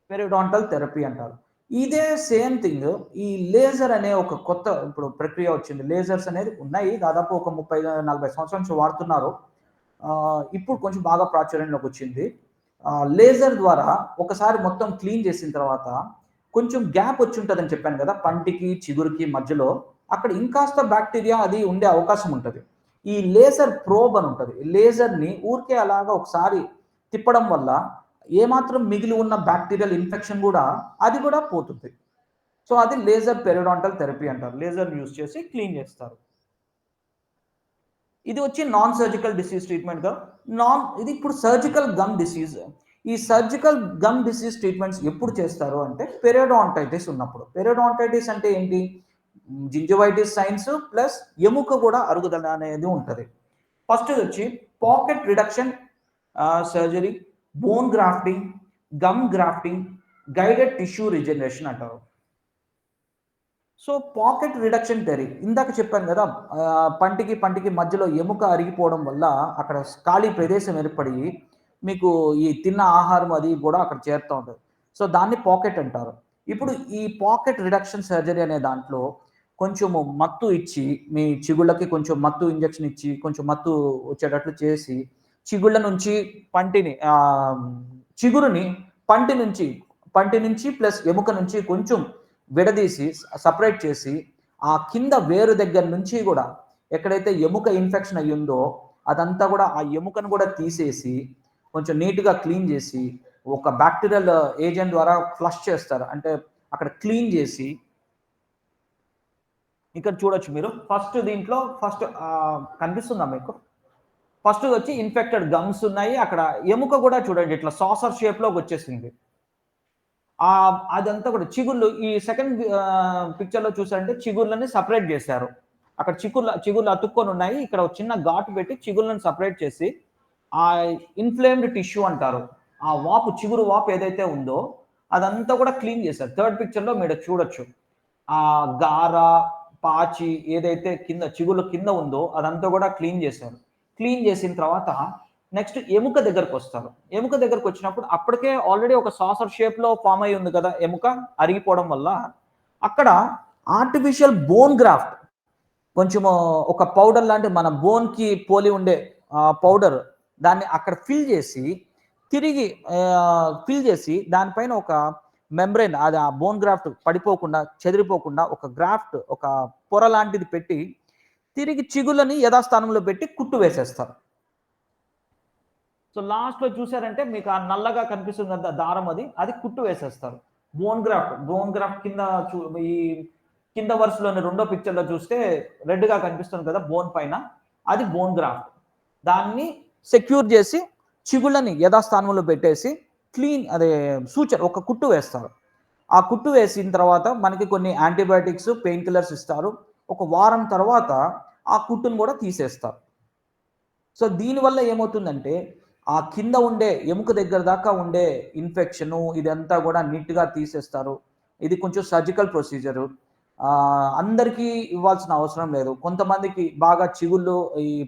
పెరియోడాంటల్ థెరపీ అంటారు. ఇదే సేమ్ థింగ్. ఈ లేజర్ అనే ఒక కొత్త ఇప్పుడు ప్రక్రియ వచ్చింది. లేజర్స్ అనేది ఉన్నాయి. దాదాపు ఒక 30, 40 సంవత్సరాల నుంచి వాడుతున్నారు. ఇప్పుడు కొంచెం బాగా ప్రాచుర్యంలోకి వచ్చింది. లేజర్ ద్వారా ఒకసారి మొత్తం క్లీన్ చేసిన తర్వాత కొంచెం గ్యాప్ వచ్చి ఉంటదని చెప్పాను కదా! పంటికి, చిగురుకి మధ్యలో. అక్కడ ఇంకాస్త బాక్టీరియా అది ఉండే అవకాశం ఉంటది. ఈ లేజర్ ప్రోబ్ అని ఉంటది. లేజర్‌ని ఊరికే అలాగా ఒకసారి తిప్పడం వల్ల ఏమాత్రం మిగిలి ఉన్న బాక్టీరియల్ ఇన్ఫెక్షన్ గూడా అది గూడా పోతుంది. సో, అది లేజర్ పెరియోడాంటల్ థెరపీ అంటారు. లేజర్‌ని యూజ్ చేసి క్లీన్ చేస్తారు. ఇది వచ్చి నాన్ సర్జికల్ డిసీజ్ ట్రీట్మెంట్‌గా ఇది ఇప్పుడు సర్జికల్ గమ్ డిసీజ్. ఈ సర్జికల్ గమ్ డిసీజ్ ట్రీట్మెంట్స్ ఎప్పుడు చేస్తారు అంటే పెరియోడాంటైటిస్ ఉన్నప్పుడు. పెరియోడాంటైటిస్ అంటే ఏంటి? జింజివైటిస్ సైన్స్ ప్లస్ ఎముక కూడా అరుగుదల అనేది ఉంటది. ఫస్ట్ వచ్చి pocket reduction surgery, bone grafting, gum grafting, guided tissue regeneration అంటారు. సో, పాకెట్ రిడక్షన్ థెరపీ ఇందాక చెప్పాను కదా! పంటికి మధ్యలో ఎముక అరిగిపోవడం వల్ల అక్కడ ఖాళీ ప్రదేశం ఏర్పడి మీకు ఈ తిన్న ఆహారం అది కూడా అక్కడ చేరుతా ఉంటది. సో, దాన్ని పాకెట్ అంటారు. ఇప్పుడు ఈ పాకెట్ రిడక్షన్ సర్జరీ అనే దాంట్లో కొంచెము మత్తు ఇచ్చి, మీ చిగుళ్ళకి కొంచెం మత్తు ఇంజెక్షన్ ఇచ్చి, కొంచెం మత్తు వచ్చేటట్లు చేసి, చిగుళ్ళ నుంచి చిగురుని పంటి నుంచి ప్లస్ ఎముక నుంచి కొంచెం విడదీసి సెపరేట్ చేసి, ఆ కింద వేరు దగ్గర నుంచి గూడా ఎక్కడైతే ఎముక ఇన్ఫెక్షన్ అయ్యుందో అదంతా గూడా ఆ ఎముకను గూడా తీసేసి, కొంచెం నీట్‌గా క్లీన్ జేసి, ఒక బాక్టీరియల్ ఏజెంట్ ద్వారా ఫ్లష్ చేస్తారు. అంటే అక్కడ క్లీన్ జేసి ఇక్కడ చూడొచ్చు మీరు. ఫస్ట్ కనిపిస్తుందా మీకు? ఫస్ట్ వచ్చి ఇన్ఫెక్టెడ్ గమ్స్ ఉన్నాయి. అక్కడ ఎముక గూడా చూడండి ఇట్లా సాసర్ షేప్‌లోకి వచ్చేసింది. అదంతా కూడా చిగుళ్ళు ఈ సెకండ్ పిక్చర్‌లో చూసారంటే చిగుళ్ళని సెపరేట్ జేశారు. అక్కడ చిగుళ్ళు అతుక్కొని ఉన్నాయి. ఇక్కడ ఒక చిన్న ఘాటు పెట్టి చిగుళ్ళని సెపరేట్ చేసి, ఆ ఇన్‌ఫ్లేమ్డ్ టిష్యూ అంటారు. ఆ చిగురు వాపు ఏదైతే ఉందో అదంతా కూడా క్లీన్ చేశారు. థర్డ్ పిక్చర్‌లో మీరు చూడొచ్చు. ఆ గార, పాచి ఏదైతే చిగుళ్ళ కింద ఉందో అదంతా కూడా క్లీన్ చేశారు. క్లీన్ చేసిన తర్వాత నెక్స్ట్ ఎముక దగ్గరకొస్తారు. ఎముక దగ్గరకొచ్చినప్పుడు అప్పటికే ఆల్రెడీ ఒక సాసర్ షేప్‌లో ఫార్మ్ అయ్యి ఉంది కదా! ఎముక అరిగిపోవడం వల్ల అక్కడ ఆర్టిఫిషియల్ బోన్ గ్రాఫ్ట్ కొంచెము ఒక పౌడర్ లాంటి మన బోన్‌కి పోలి ఉండే పౌడర్ దాన్ని అక్కడ తిరిగి ఫిల్ చేసి దానిపైన ఒక మెంబ్రేన్ అది ఆ బోన్ గ్రాఫ్ట్ పడిపోకుండా, చెదిరిపోకుండా ఒక పొర లాంటిది పెట్టి తిరిగి చిగుళ్ళని యథాస్థానంలో పెట్టి కుట్టు వేసేస్తారు. సో, లాస్ట్‌లో చూసారంటే మీకు ఆ నల్లగా కనిపిస్తుంది కదా దారం అది కుట్టు వేసేస్తారు. బోన్ గ్రాఫ్ట్ ఈ కింద వరుసలోని రెండో పిక్చర్‌లో చూస్తే రెడ్‌గా కనిపిస్తుంది కదా బోన్ పైన. అది బోన్ గ్రాఫ్ట్. దాన్ని సెక్యూర్ చేసి చిగుళ్ళని యథాస్థానంలో పెట్టేసి ఒక కుట్టు వేస్తారు. ఆ కుట్టు వేసిన తర్వాత మనకి కొన్ని యాంటీబయాటిక్స్, పెయిన్ కిల్లర్స్ ఇస్తారు. ఒక వారం తర్వాత ఆ కుట్టును కూడా తీసేస్తారు. సో, దీనివల్ల ఏమవుతుందంటే ఆ కింద ఉండే ఎముక దగ్గర దాకా ఉండే ఇన్ఫెక్షను ఇదంతా కూడా నీట్‌గా తీసేస్తారు. ఇది కొంచెం సర్జికల్ ప్రొసీజరు. అందరికీ ఇవ్వాల్సిన అవసరం లేదు. కొంతమందికి బాగా చిగుళ్ళు ఈ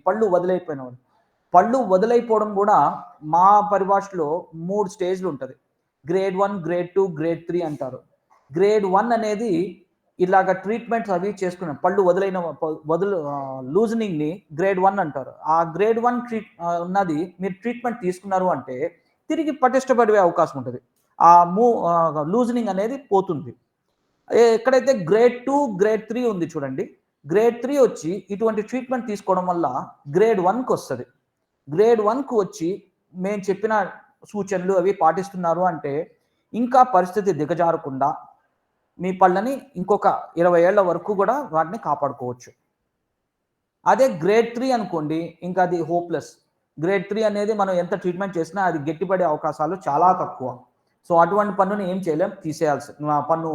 పళ్ళు వదిలైపోవడం గూడా మా పరిభాషలో 3 స్టేజ్‌లు ఉంటది. గ్రేడ్ 1, గ్రేడ్ 2, గ్రేడ్ 3 అంటారు. గ్రేడ్ 1 అనేది ఇలాగ ట్రీట్మెంట్స్ అవి చేసుకున్నాం. పళ్ళు లూజనింగ్‌ని గ్రేడ్ 1 అంటారు. ఆ గ్రేడ్ 1 ఉన్నది మీరు ట్రీట్మెంట్ తీసుకున్నారు అంటే తిరిగి పటిష్టపడే అవకాశం ఉంటది. లూజనింగ్ అనేది పోతుంది. ఎక్కడైతే గ్రేడ్ 2, గ్రేడ్ 3 ఉంది చూడండి. గ్రేడ్ 3 వచ్చి ఇటువంటి ట్రీట్మెంట్ తీసుకోవడం వల్ల గ్రేడ్ 1కొస్తది. గ్రేడ్ 1కు వచ్చి మేము చెప్పిన సూచనలు అవి పాటిస్తున్నారు అంటే ఇంకా పరిస్థితి దిగజారకుండా మీ పళ్ళని ఇంకొక 20 ఏళ్ల వరకు కూడా వాటిని కాపాడుకోవచ్చు. అదే గ్రేడ్ 3 అనుకోండి ఇంకా అది హోప్‌లెస్. గ్రేడ్ 3 అనేది మనం ఎంత ట్రీట్మెంట్ చేసినా అది గట్టిపడే అవకాశాలు చాలా తక్కువ. సో, అటువంటి పన్నుని ఏం చేయలేం. పన్ను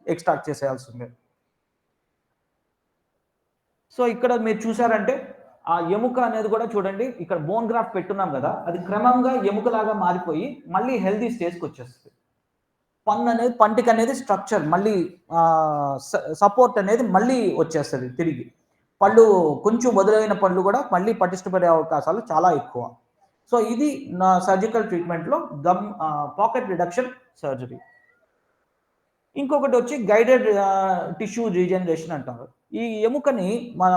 ఎక్స్ట్రాక్ట్ చేసేయాల్సిందే. సో, ఇక్కడ మీరు చూసారంటే ఆ ఎముక అనేది కూడా చూడండి. ఇక్కడ బోన్ గ్రాఫ్ట్ పెట్టున్నాం గదా! అది క్రమంగా ఎముకలాగా మారిపోయి మళ్ళీ హెల్తీ స్టేజ్‌కొచ్చేస్తది. పంటికనేది స్ట్రక్చర్ మళ్ళీ సపోర్ట్ అనేది మళ్ళీ వచ్చేస్తది తిరిగి. పళ్ళు కొంచెం వదిలైన పళ్ళు కూడా మళ్ళీ పటిష్టపడే అవకాశాలు చాలా ఎక్కువ. సో ఇది నా సర్జికల్ ట్రీట్మెంట్‌లో పాకెట్ రిడక్షన్ సర్జరీ. ఇంకొకటి వచ్చి గైడెడ్ టిష్యూ రీజనరేషన్ అంటారు. ఈ ఎముకని మన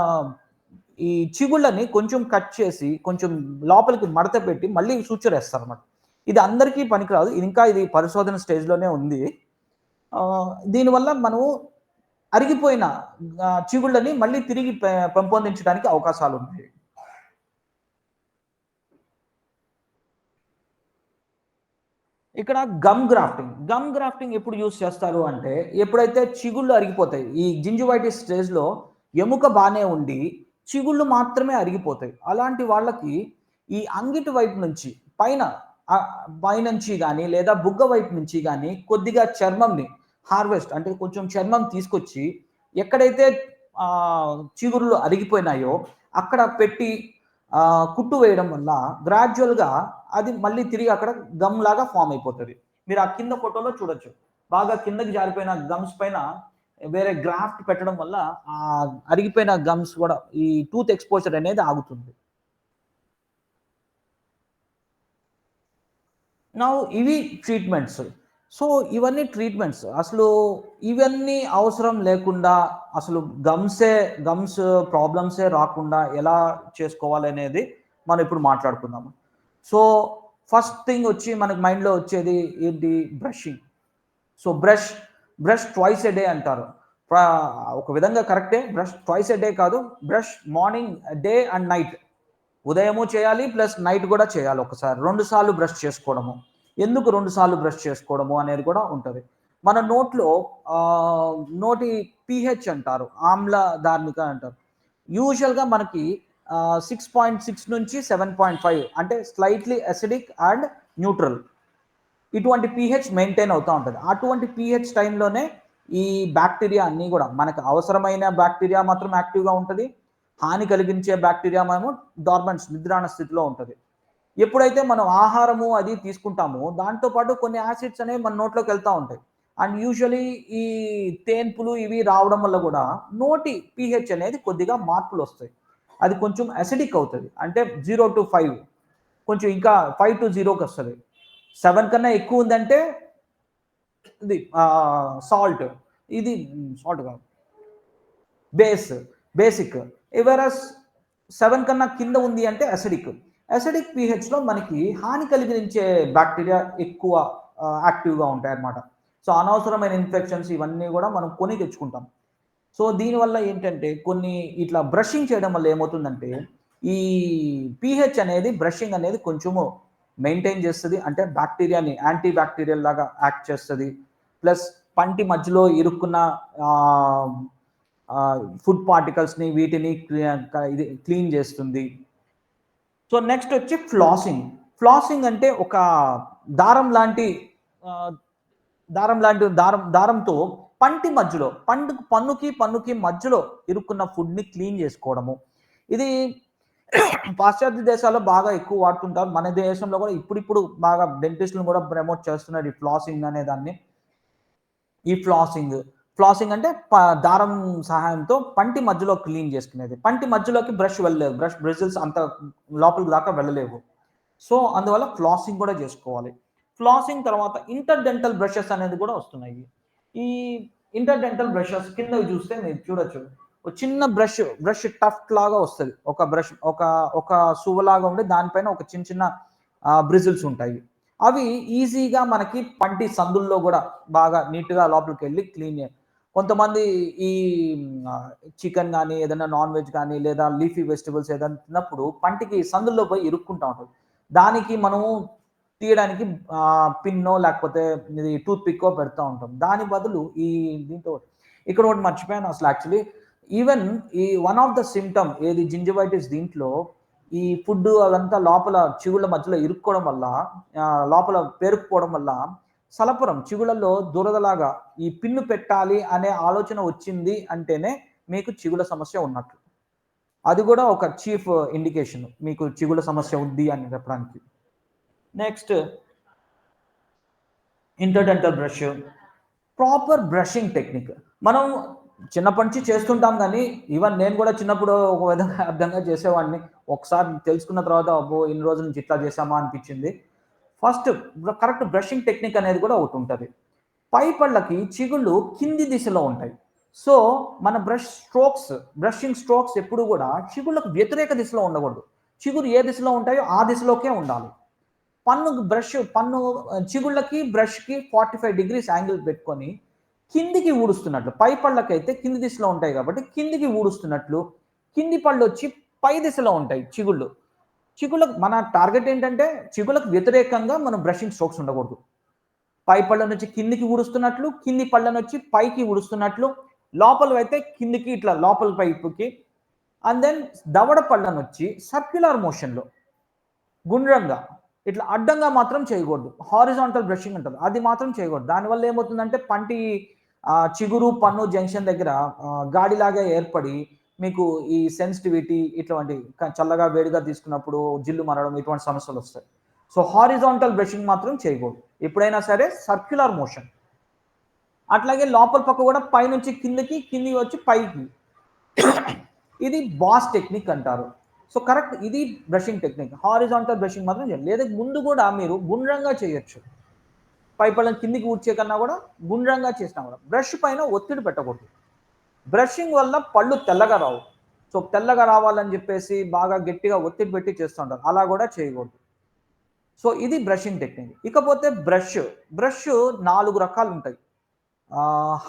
ఈ చిగుళ్ళని కొంచెం కట్ చేసి, కొంచెం లోపలికి మడత పెట్టి మళ్ళీ సూచరేస్తారన్నమాట. ఇది అందరికీ పనికిరాదు. ఇది పరిశోధన స్టేజ్‌లోనే ఉంది. దీనివల్ల మనము అరిగిపోయిన చిగుళ్ళని మళ్ళీ తిరిగి పెంపొందించడానికి అవకాశాలున్నాయి. ఇక్కడ గమ్ గ్రాఫ్టింగ్. గమ్ గ్రాఫ్టింగ్ ఎప్పుడు యూజ్ చేస్తారు అంటే, ఎప్పుడైతే చిగుళ్ళు అరిగిపోతాయి. ఈ జింజివైటిస్ స్టేజ్‌లో ఎముక బానే ఉండి, చిగుళ్ళు మాత్రమే అరిగిపోతాయి. అలాంటి వాళ్ళకి ఈ అంగిటి వైపు నుంచి పైన పైనుంచి గాని, లేదా బుగ్గ వైపు నుంచి గాని కొద్దిగా చర్మంని హార్వెస్ట్ అంటే కొంచెం చర్మం తీసుకొచ్చి, ఎక్కడైతే చిగుర్లు అరిగిపోయినాయో అక్కడ పెట్టి కుట్టు వేయడం వల్ల గ్రాడ్యువల్‌గా అది మళ్ళీ తిరిగి అక్కడ గమ్ లాగా ఫార్మ్ అయిపోతది. మీరు ఆ కింద ఫోటోలో చూడొచ్చు. బాగా కిందకి జారిపోయిన గమ్స్ పైన వేరే గ్రాఫ్ట్ పెట్టడం వల్ల అరిగిపోయిన గమ్స్ కూడా ఈ టూత్ ఎక్స్‌పోజర్ అనేది ఆగుతుంది. నౌ ఇవి ట్రీట్మెంట్స్. సో, ఇవన్నీ ట్రీట్మెంట్స్. అసలు ఇవన్నీ అవసరం లేకుండా అసలు గమ్స్ ప్రాబ్లమ్సే రాకుండా ఎలా చేసుకోవాలనేది మనం ఇప్పుడు మాట్లాడుకుందాము. సో, ఫస్ట్ థింగ్ వచ్చి మనకు మైండ్‌లో వచ్చేది ఏంటి? Brushing. So, brush twice a day అంటారు. ప ఒక విధంగా కరెక్టే. బ్రష్ ట్వైస్ ఎ డే కాదు. Brush morning, day and night. ఉదయము చేయాలి ప్లస్ నైట్ కూడా చేయాలి ఒకసారి. 2 సార్లు బ్రష్ చేసుకోవడము. ఎందుకు 2 సార్లు బ్రష్ చేసుకోవడము అనేది కూడా ఉంటది. మన నోట్లో నోటి పీహెచ్ అంటారు. ఆమ్ల ధార్మిక అంటారు. యూజువల్‌గా మనకి 6.6 నుంచి 7.5 అంటే స్లైట్‌లీ అసిడిక్ అండ్ న్యూట్రల్. ఇటువంటి పీహెచ్ మెయింటైన్ అవుతా ఉంటది. అటువంటి పీహెచ్ టైంలోనే ఈ బాక్టీరియా అన్నీ గూడా మనకు అవసరమైన బాక్టీరియా మాత్రం యాక్టివ్‌గా ఉంటది. హాని కలిగించే బాక్టీరియా ఏమో డార్మెంట్స్ నిద్రాణ స్థితిలో ఉంటది. ఎప్పుడైతే మనం ఆహారము అది తీసుకుంటామో దాంతో పాటు కొన్ని యాసిడ్స్ అనేవి మన నోట్లోకి వెళ్తా ఉంటాయి. అండ్ యూజువల్లీ ఈ తేన్పులు ఇవి రావడం వల్ల కూడా నోటి పీహెచ్ అనేది కొద్దిగా మార్పులొస్తాయి. అది కొంచెం అసిడిక్ అవుతది. అంటే 0-5 కొంచెం ఇంకా 5-0కొస్తది. 7 కన్నా ఎక్కువ ఉందంటే ఇది సాల్ట్. ఇది సాల్ట్ కాదు. Base, basic. వెరస్ 7 కన్నా కింద ఉంది అంటే అసిడిక్. అసిడిక్ పీహెచ్‌లో మనకి హాని కలిగించే బాక్టీరియా ఎక్కువ యాక్టివ్‌గా ఉంటాయన్నమాట. సో, అనవసరమైన ఇన్ఫెక్షన్స్ ఇవన్నీ గూడా మనం కొని తెచ్చుకుంటాం. సో, దీనివల్ల ఏంటంటే కొన్ని ఇట్లా బ్రషింగ్ చేయడం వల్ల ఏమవుతుందంటే, ఈ పీహెచ్ అనేది బ్రషింగ్ అనేది కొంచెము మెయింటైన్ చేస్తది. అంటే బాక్టీరియాని యాంటీ బాక్టీరియల్ లాగా యాక్ట్ చేస్తది. ప్లస్ పంటి మధ్యలో ఇరుక్కున్న ఆహ్, ఫుడ్ పార్టికల్స్‌ని వీటిని ఇది క్లీన్ చేస్తుంది. సో, నెక్స్ట్ వచ్చి ఫ్లాసింగ్. ఫ్లాసింగ్ అంటే ఒక దారం లాంటి ఆహ్, దారంతో పంటి మధ్యలో పన్నుకి మధ్యలో ఇరుక్కున్న ఫుడ్‌ని క్లీన్ చేసుకోవడము. ఇది పాశ్చాత్య దేశాల్లో బాగా ఎక్కువ వాడుతుంటారు. మన దేశంలో కూడా ఇప్పుడిప్పుడు బాగా డెంటిస్ట్‌లు కూడా ప్రమోట్ చేస్తున్నారు ఈ ఫ్లాసింగ్ అనే దాన్ని. ఈ ఫ్లాసింగ్ అంటే దారం సహాయంతో పంటి మధ్యలో క్లీన్ చేసుకునేది. పంటి మధ్యలోకి బ్రష్ వెళ్ళలేదు. బ్రిజిల్స్ అంత లోపలికి దాకా వెళ్ళలేవు. సో, అందువల్ల ఫ్లాసింగ్ కూడా చేసుకోవాలి. ఫ్లాసింగ్ తర్వాత ఇంటర్ డెంటల్ బ్రషెస్ అనేది కూడా వస్తున్నాయి. ఈ ఇంటర్ డెంటల్ బ్రషెస్ కిందవి చూస్తే మీరు చూడొచ్చు. ఒక చిన్న బ్రష్ టఫ్ట్ లాగా వస్తది. ఒక బ్రష్ ఒక సువ్వలాగా ఉండి దానిపైన ఒక చిన్న చిన్న బ్రిజిల్స్ ఉంటాయి. అవి ఈజీగా మనకి పంటి సందుల్లో గూడా బాగా నీట్‌గా లోపలికెళ్ళి కొంతమంది ఈ చికెన్ గాని, ఏదైనా నాన్ వెజ్ గాని, లేదా లీఫీ వెజిటబుల్స్ ఏదైనా తిన్నప్పుడు పంటికి సందుల్లో పోయి ఇరుక్కుంటా ఉంటది. దానికి మనము తీయడానికి పిన్నో లేకపోతే ఇది టూత్ పిక్కో పెడతా ఉంటాం. దాని బదులు దీంతో ఇక్కడ ఒకటి మర్చిపోయాను అసలు యాక్చువల్లీ. ఈవెన్ ఈ వన్ ఆఫ్ ద సింప్టమ్ ఏది జింజివైటిస్ దీంట్లో ఈ ఫుడ్ అదంతా లోపల చిగుళ్ళ మధ్యలో ఇరుక్కోవడం వల్ల లోపల పేరుకుపోవడం వల్ల సలపరం చిగుళ్ళలో దురదలాగా ఈ పిన్ను పెట్టాలి అనే ఆలోచన వచ్చింది అంటేనే మీకు చిగుళ్ళ సమస్య ఉన్నట్లు. అది కూడా ఒక చీఫ్ ఇండికేషన్ మీకు చిగుళ్ళ సమస్య ఉంది అని చెప్పడానికి. Next interdental brush. Proper brushing technique. మనం చిన్నప్పటి నుంచి చేస్తుంటాం గానీ, ఈవెన్ నేను గూడా చిన్నప్పుడు ఒక విధంగా అర్థంగా చేసేవాడిని. ఒకసారి తెలుసుకున్న తర్వాత అబ్బో! ఇన్ని రోజుల నుంచి ఇట్లా చేశామా అనిపిచ్చింది. ఫస్ట్ కరెక్ట్ బ్రషింగ్ టెక్నిక్ అనేది కూడా ఒకటుంటది. పై పళ్ళకి చిగుళ్ళు కింది దిశలో ఉంటాయి. సో, మన బ్రషింగ్ స్ట్రోక్స్ ఎప్పుడు గూడా చిగుళ్ళకు వ్యతిరేక దిశలో ఉండకూడదు. చిగురు ఏ దిశలో ఉంటాయో ఆ దిశలోకే ఉండాలి. పన్ను చిగుళ్ళకి, బ్రష్‌కి 45 డిగ్రీస్ యాంగిల్ పెట్టుకొని కిందికి ఊడుస్తున్నట్లు. పై పళ్ళకైతే కింది దిశలో ఉంటాయి కాబట్టి కిందికి ఊడుస్తున్నట్లు, కింది పళ్ళొచ్చి పై దిశలో ఉంటాయి చిగుళ్ళు. చిగుళ్ళకు మన టార్గెట్ ఏంటంటే చిగుళ్ళకు వ్యతిరేకంగా మనం బ్రషింగ్ స్ట్రోక్స్ ఉండకూడదు. పై పళ్ళ నుంచి కిందికి ఊడుస్తున్నట్లు, కింది పళ్ళ నుంచి పైకి ఊడుస్తున్నట్లు, లోపలవైతే కిందికి ఇట్లా లోపల వైపుకి అండ్ దెన్ దవడ పళ్ళనొచ్చి సర్క్యులర్ మోషన్‌లో గుండ్రంగా ఇట్లా అడ్డంగా మాత్రం చేయకూడదు. హారిజాంటల్ బ్రషింగ్ ఉంటది. అది మాత్రం చేయకూడదు. దానివల్ల ఏమవుతుందంటే పంటి చిగురు, పన్ను జంక్షన్ దగ్గర గాడిలాగా ఏర్పడి మీకు ఈ సెన్సిటివిటీ ఇటువంటి చల్లగా, వేడిగా తీసుకున్నప్పుడు జిల్లు మరడం ఇటువంటి సమస్యలొస్తాయి. సో, హారిజాంటల్ బ్రషింగ్ మాత్రం చేయకూడదు. ఎప్పుడైనా సరే సర్క్యులర్ మోషన్. అట్లాగే లోపల పక్క కూడా పైనుంచి కిందకి, కిందికి వచ్చి పైకి. ఇది బాస్ టెక్నిక్ అంటారు. సో, కరెక్ట్ ఇది బ్రషింగ్ టెక్నిక్. హారిజాంటల్ బ్రషింగ్ మాత్రం చేయాలి. లేదా ముందు కూడా మీరు గుండ్రంగా చేయొచ్చు. పై పళ్ళని కిందికి ఊడ్చే కన్నా కూడా గుండ్రంగా చేసినా కూడా. బ్రష్ పైన ఒత్తిడి పెట్టకూడదు. బ్రషింగ్ వల్ల పళ్ళు తెల్లగా రావు. సో, తెల్లగా రావాలని చెప్పేసి బాగా గట్టిగా ఒత్తిడి పెట్టి చేస్తుంటారు. అలా కూడా చేయకూడదు. సో, ఇది బ్రషింగ్ టెక్నిక్. ఇకపోతే బ్రష్ 4 రకాలుంటాయి.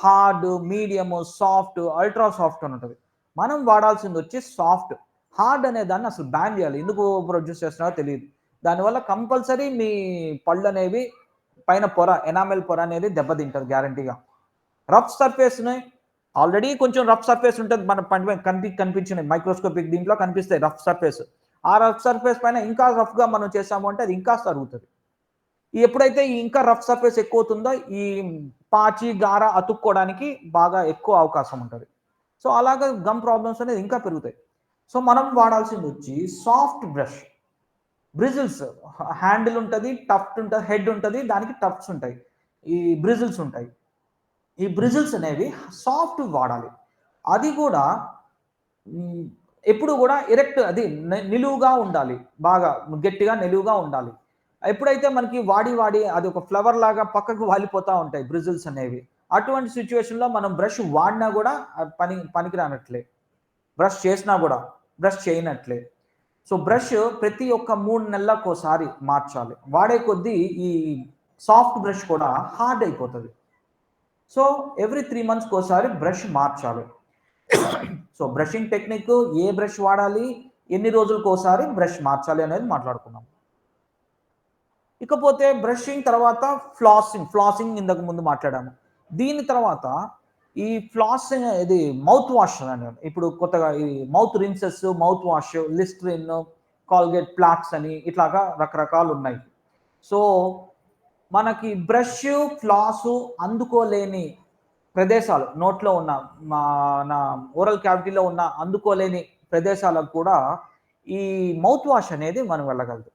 Hard, medium, soft, ultra soft అని ఉంటది. మనం వాడాల్సిందొచ్చి సాఫ్ట్. హార్డ్ అనే దాన్ని అసలు బ్యాన్ చేయాలి. ఎందుకు ప్రొడ్యూస్ చేస్తున్నారో తెలీదు. దానివల్ల కంపల్సరీ మీ పళ్ళనేవి పైన పొర, ఎనామెల్ పొర అనేది దెబ్బతింటది గ్యారంటీగా. రఫ్ సర్ఫేస్‌ని ఆల్రెడీ కొంచెం రఫ్ సర్ఫేస్ ఉంటది. మన పంటి మీద కనిపించినయి మైక్రోస్కోపిక్ దీంట్లో కనిపిస్తాయి రఫ్ సర్ఫేస్. ఆ రఫ్ సర్ఫేస్ పైన ఇంకా రఫ్‌గా మనం చేసాము అంటే అది ఇంకా తరుగుతది. ఎప్పుడైతే ఈ ఇంకా రఫ్ సర్ఫేస్ ఎక్కువవుతుందో ఈ పాచి, గార అతుక్కోవడానికి బాగా ఎక్కువ అవకాశం ఉంటది. సో, అలాగా గమ్ ప్రాబ్లమ్స్ అనేది ఇంకా పెరుగుతాయి. సో, మనం వాడాల్సిందొచ్చి సాఫ్ట్ బ్రష్. బ్రిజిల్స్ హ్యాండిల్ ఉంటది, టఫ్ట్ ఉంటది, హెడ్ ఉంటది. దానికి టఫ్ట్స్ ఉంటాయి. ఈ బ్రిజిల్స్ ఉంటాయి. ఈ బ్రిజిల్స్ అనేవి సాఫ్ట్‌వి వాడాలి. అది కూడా హ్మ్, ఎప్పుడు గూడా ఎరెక్ట్ అది నిలువుగా ఉండాలి. బాగా గట్టిగా నిలువుగా ఉండాలి. ఎప్పుడైతే మనకి వాడి అది ఒక ఫ్లవర్ లాగా పక్కకు వాలిపోతా ఉంటాయి బ్రిజిల్స్ అనేవి. అటువంటి సిట్యుయేషన్‌లో మనం బ్రష్ వాడినా గూడా పనికి రానట్లే. బ్రష్ చేసినా గూడా, బ్రష్ చేయనట్లే. సో, బ్రష్ ప్రతి ఒక్క 3 నెలలకోసారి మార్చాలి. వాడే కొద్దీ ఈ సాఫ్ట్ బ్రష్ కూడా హార్డ్ అయిపోతది. సో, ఎవ్రీ 3 మంత్స్‌కోసారి బ్రష్ మార్చాలి. సో, బ్రషింగ్ టెక్నిక్ ఏ బ్రష్ వాడాలి, ఎన్ని రోజులకోసారి బ్రష్ మార్చాలి అనేది మాట్లాడుకున్నాం. ఇకపోతే బ్రషింగ్ తర్వాత ఫ్లాసింగ్ ఇంతకు ముందు మాట్లాడాము. దీని తర్వాత ఈ ఫ్లాసింగ్ ఇది మౌత్ వాష్ అని ఇప్పుడు కొత్తగా ఈ mouth rinses, mouth wash, Listerine, Colgate Plax అని ఇట్లాగా రకరకాలున్నాయి. సో, మనకి బ్రష్, ఫ్లాసు అందుకోలేని ప్రదేశాలు నోట్లో ఉన్న మన ఓరల్ క్యావిటీలో ఉన్న అందుకోలేని ప్రదేశాలకు కూడా ఈ మౌత్ వాష్ అనేది మనం వెళ్ళగలదు.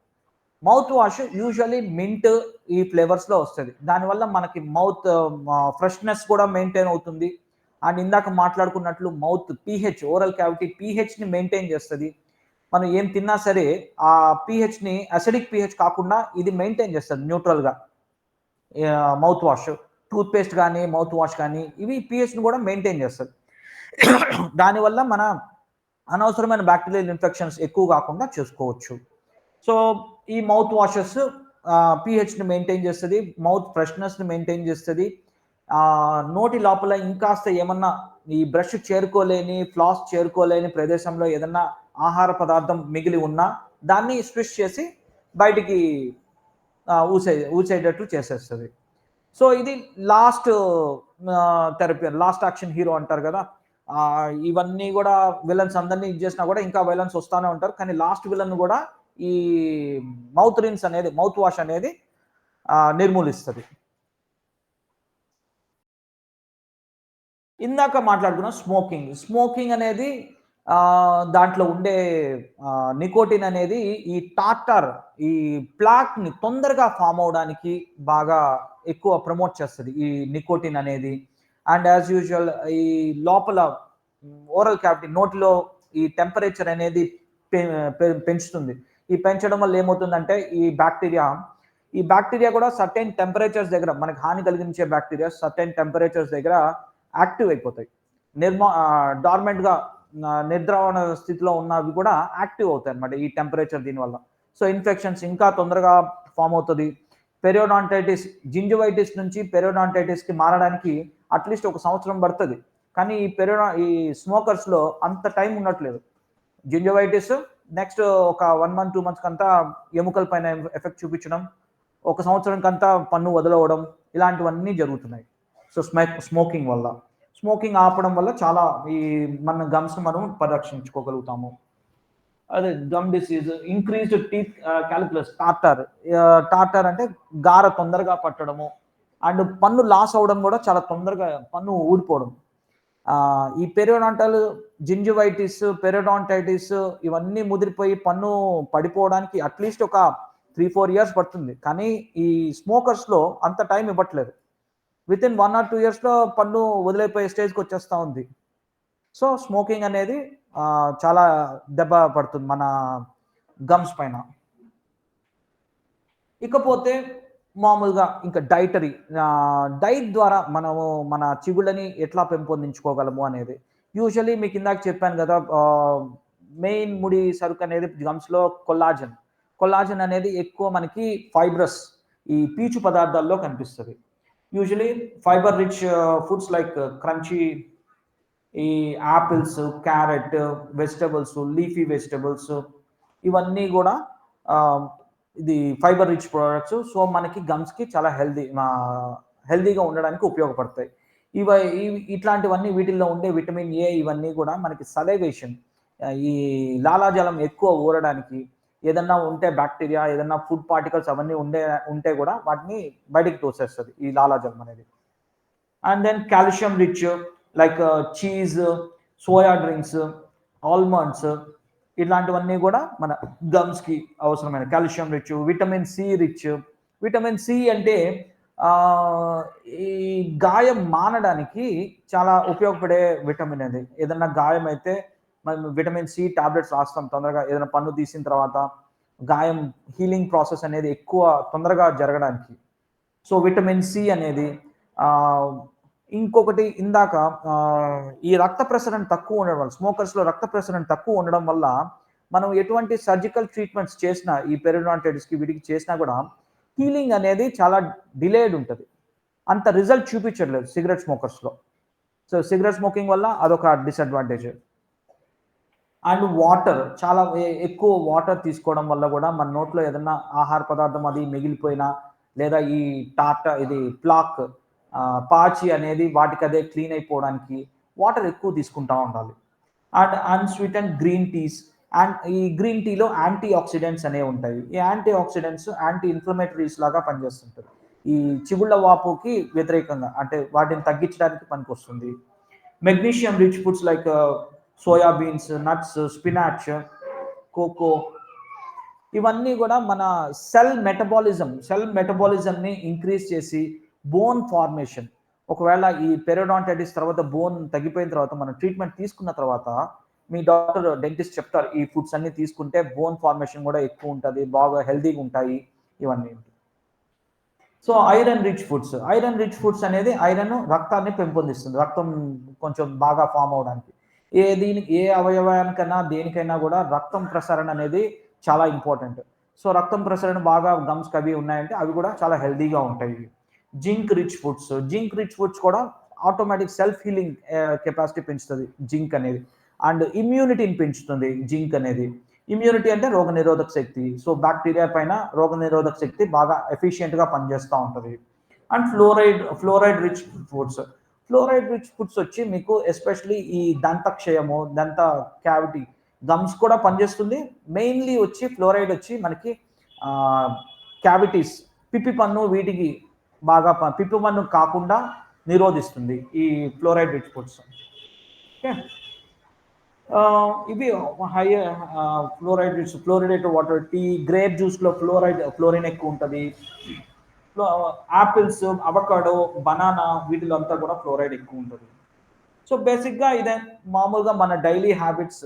మౌత్ వాష్ యూజువల్లీ మింట్ ఈ ఫ్లేవర్స్‌లో వస్తది. దానివల్ల మనకి మౌత్ ఫ్రెష్‌నెస్ కూడా మెయింటైన్ అవుతుంది. అండ్ ఇందాక మాట్లాడుకున్నట్లు మౌత్ పీహెచ్ ఓరల్ క్యావిటీ పీహెచ్‌ని మెయింటైన్ చేస్తది. మనం ఏం తిన్నా సరే ఆ పీహెచ్‌ని అసిడిక్ పీహెచ్ కాకుండా ఇది మెయింటైన్ చేస్తది న్యూట్రల్‌గా. Mouth wash. టూత్ పేస్ట్ గానీ, మౌత్ వాష్ కానీ ఇవి పీహెచ్‌ని కూడా మెయింటైన్ చేస్తది. దానివల్ల మన అనవసరమైన బాక్టీరియల్ ఇన్ఫెక్షన్స్ ఎక్కువ కాకుండా చూసుకోవచ్చు. సో, ఈ మౌత్ వాషెస్ పీహెచ్‌ని మెయింటైన్ చేస్తది. మౌత్ ఫ్రెష్‌నెస్‌ని మెయింటైన్ చేస్తది. నోటి లోపల ఇంకాస్త ఏమన్నా ఈ బ్రష్ చేరుకోలేని, ఫ్లాస్ చేరుకోలేని ప్రదేశంలో ఏదన్నా ఆహార పదార్థం మిగిలి ఉన్నా దాన్ని స్విష్ చేసి బయటికి ఊసేటట్లు చేసేస్తది. సో, ఇది last therapy last action hero అంటారు గదా! ఇవన్నీ గూడా విలన్స్ అందరిని ఇది జేసినా గూడా ఇంకా విలన్స్ వస్తానే ఉంటారు. కానీ లాస్ట్ విలన్ గూడా ఈ మౌత్ వాష్ అనేది నిర్మూలిస్తది. ఇందాక మాట్లాడుకున్న స్మోకింగ్. స్మోకింగ్ అనేది దాంట్లో ఉండే నికోటిన్ అనేది ఈ టార్టార్ ఈ ప్లాక్‌ని తొందరగా ఫార్మ్ అవ్వడానికి బాగా ఎక్కువ ప్రమోట్ చేస్తది. ఈ నికోటిన్ అనేది. అండ్ యాజ్ యూజువల్ ఈ లోపల ఓరల్ క్యావిటీ నోటిలో ఈ టెంపరేచర్ అనేది పెంచుతుంది. ఈ పెంచడం వల్ల ఏమవుతుందంటే ఈ బ్యాక్టీరియా కూడా సర్టెన్ టెంపరేచర్స్ దగ్గర మనకు హాని కలిగించే బ్యాక్టీరియా సర్టెన్ టెంపరేచర్స్ దగ్గర యాక్టివ్ అయిపోతాయి. డార్మెంట్గా నిర్ద్రావణ స్థితిలో ఉన్నవి కూడా యాక్టివ్ అవుతాయి అనమాట ఈ టెంపరేచర్ దీనివల్ల. సో ఇన్ఫెక్షన్స్ ఇంకా తొందరగా ఫామ్ అవుతుంది. పెరియోడాంటైటిస్ జింజివైటిస్ నుంచి పెరియోడాంటైటిస్కి మారడానికి అట్లీస్ట్ 1 సంవత్సరం పడుతుంది. కానీ ఈ స్మోకర్స్లో అంత టైం ఉండట్లేదు. జింజివైటిస్ నెక్స్ట్ ఒక 1 మంత్ 2 మంత్స్ కంతా ఎముకల పైన ఎఫెక్ట్ చూపించడం, 1 సంవత్సరం కంతా పన్ను వదలవడం, ఇలాంటివన్నీ జరుగుతున్నాయి. సో స్మోకింగ్ వల్ల, స్మోకింగ్ ఆపడం వల్ల చాలా ఈ మన గమ్స్ మనం పరిరక్షించుకోగలుగుతాము. అదే gum disease, increased teeth calculus, tartar అంటే గార తొందరగా పట్టడము, అండ్ పన్ను లాస్ అవ్వడం కూడా చాలా తొందరగా పన్ను ఊడిపోవడం. ఈ పెరియోడాంటల్ జింజివైటిస్, పెరియోడాంటైటిస్ ఇవన్నీ ముదిరిపోయి పన్ను పడిపోవడానికి అట్లీస్ట్ ఒక 3-4 ఇయర్స్ పడుతుంది. కానీ ఈ స్మోకర్స్లో అంత టైం ఇవ్వట్లేదు. వితిన్ 1 or 2 ఇయర్స్లో పన్ను వదిలేపోయే స్టేజ్కి వచ్చేస్తూ ఉంది. సో స్మోకింగ్ అనేది చాలా దెబ్బ పడుతుంది మన గమ్స్ పైన. ఇకపోతే మామూలుగా ఇంకా డైట్ ద్వారా మనము మన చిగుళ్ళని ఎట్లా పెంపొందించుకోగలము అనేది. యూజువల్లీ మీకు ఇందాక చెప్పాను కదా, మెయిన్ ముడి సరుకు అనేది గమ్స్లో కొల్లాజన్ అనేది ఎక్కువ మనకి ఫైబ్రస్ ఈ పీచు పదార్థాల్లో కనిపిస్తుంది. Usually fibre rich foods like crunchy, ఈ apples, carrot, vegetables, leafy vegetables ఇవన్నీ కూడా ఇది ఫైబర్ రిచ్ ప్రోడక్ట్స్. సో మనకి గమ్స్కి చాలా హెల్దీగా ఉండడానికి ఉపయోగపడతాయి. ఇట్లాంటివన్నీ వీటిల్లో ఉండే విటమిన్ ఏ ఇవన్నీ కూడా మనకి సలైవేషన్, ఈ లాలాజలం ఎక్కువ ఊరడానికి, ఏదన్నా ఉంటే బ్యాక్టీరియా, ఏదన్నా ఫుడ్ పార్టికల్స్ అవన్నీ ఉంటే కూడా వాటిని బయటికి తోసేస్తుంది ఈ లాలాజలం అనేది. And then calcium rich like cheese, soya drinks, almonds ఇట్లాంటివన్నీ కూడా మన గమ్స్కి అవసరమైన calcium rich. Vitamin C rich. Vitamin C అంటే ఈ గాయం మానడానికి చాలా ఉపయోగపడే విటమిన్ అది. ఏదన్నా గాయం అయితే మనం విటమిన్ సి టాబ్లెట్స్ రాస్తాం తొందరగా, ఏదైనా పన్ను తీసిన తర్వాత గాయం హీలింగ్ ప్రాసెస్ అనేది ఎక్కువ తొందరగా జరగడానికి. సో విటమిన్ సి అనేది. ఇంకొకటి ఇందాక ఈ రక్త ప్రసరణ తక్కువ ఉండడం వల్ల, స్మోకర్స్లో రక్త ప్రసరణ తక్కువ ఉండడం వల్ల మనం ఎటువంటి సర్జికల్ ట్రీట్మెంట్స్ చేసినా ఈ పెరియోడాంటైటిస్కి వీటికి చేసినా కూడా హీలింగ్ అనేది చాలా డిలేడ్ ఉంటుంది. అంత రిజల్ట్ చూపించట్లేదు సిగరెట్ స్మోకర్స్లో. సో సిగరెట్ స్మోకింగ్ వల్ల అదొక డిసడ్వాంటేజ్. అండ్ వాటర్, చాలా ఎక్కువ వాటర్ తీసుకోవడం వల్ల కూడా మన నోట్లో ఏదన్నా ఆహార పదార్థం అది మిగిలిపోయినా, లేదా ఈ ప్లాక్ పాచి అనేది వాటికి అదే క్లీన్ అయిపోవడానికి వాటర్ ఎక్కువ తీసుకుంటూ ఉండాలి. And unsweetened green teas, and ఈ గ్రీన్ టీలో యాంటీ ఆక్సిడెంట్స్ అనేవి ఉంటాయి. ఈ యాంటీ ఆక్సిడెంట్స్ యాంటీ ఇన్ఫ్లమేటరీస్ లాగా పనిచేస్తుంటాయి. ఈ చిగుళ్ళ వాపుకి వ్యతిరేకంగా, అంటే వాటిని తగ్గించడానికి పనికొస్తుంది. Magnesium rich foods like soybeans, nuts, spinach, cocoa ఇవన్నీ కూడా మన సెల్ మెటబాలిజంని ఇంక్రీజ్ చేసి బోన్ ఫార్మేషన్, ఒకవేళ ఈ పెరియోడాంటైటిస్ తర్వాత బోన్ తగ్గిపోయిన తర్వాత మనం ట్రీట్మెంట్ తీసుకున్న తర్వాత మీ డెంటిస్ట్ చెప్తారు ఈ ఫుడ్స్ అన్ని తీసుకుంటే బోన్ ఫార్మేషన్ కూడా ఎక్కువ ఉంటుంది, బాగా హెల్తీగా ఉంటాయి ఇవన్నీ. సో ఐరన్ రిచ్ ఫుడ్స్ అనేది ఐరన్ రక్తాన్ని పెంపొందిస్తుంది, రక్తం కొంచెం బాగా ఫామ్ అవడానికి. ఏ అవయవానికైనా దేనికైనా కూడా రక్తం ప్రసరణ అనేది చాలా ఇంపార్టెంట్. సో రక్తం ప్రసరణ బాగా గమ్స్కి అవి ఉన్నాయంటే అవి కూడా చాలా హెల్తీగా ఉంటాయి. జింక్ రిచ్ ఫుడ్స్ కూడా ఆటోమేటిక్ సెల్ఫ్ హీలింగ్ కెపాసిటీ పెంచుతుంది జింక్ అనేది. అండ్ ఇమ్యూనిటీని పెంచుతుంది జింక్ అనేది. ఇమ్యూనిటీ అంటే రోగనిరోధక శక్తి. సో బ్యాక్టీరియా పైన రోగనిరోధక శక్తి బాగా ఎఫిషియెంట్గా పనిచేస్తూ ఉంటుంది. అండ్ ఫ్లోరైడ్ రిచ్ ఫుడ్స్ వచ్చి మీకు ఎస్పెషలీ ఈ దంతక్షయము, దంత క్యావిటీ, గమ్స్ కూడా పనిచేస్తుంది. మెయిన్లీ వచ్చి ఫ్లోరైడ్ వచ్చి మనకి క్యావిటీస్, పిప్పి పన్ను, వీటికి బాగా పిప్పి పన్ను కాకుండా నిరోధిస్తుంది ఈ ఫ్లోరైడ్ రిచ్ ఫుడ్స్. ఓకే, ఇవి high fluoridated water. Tea, grape జ్యూస్లో ఫ్లోరిన్ ఎక్కువ ఉంటుంది. యాపిల్స్, అవకాడో, బనానా వీటిలో అంతా కూడా ఫ్లోరైడ్ ఎక్కువ ఉంటుంది. సో బేసిక్గా ఇదే మామూలుగా మన డైలీ హ్యాబిట్స్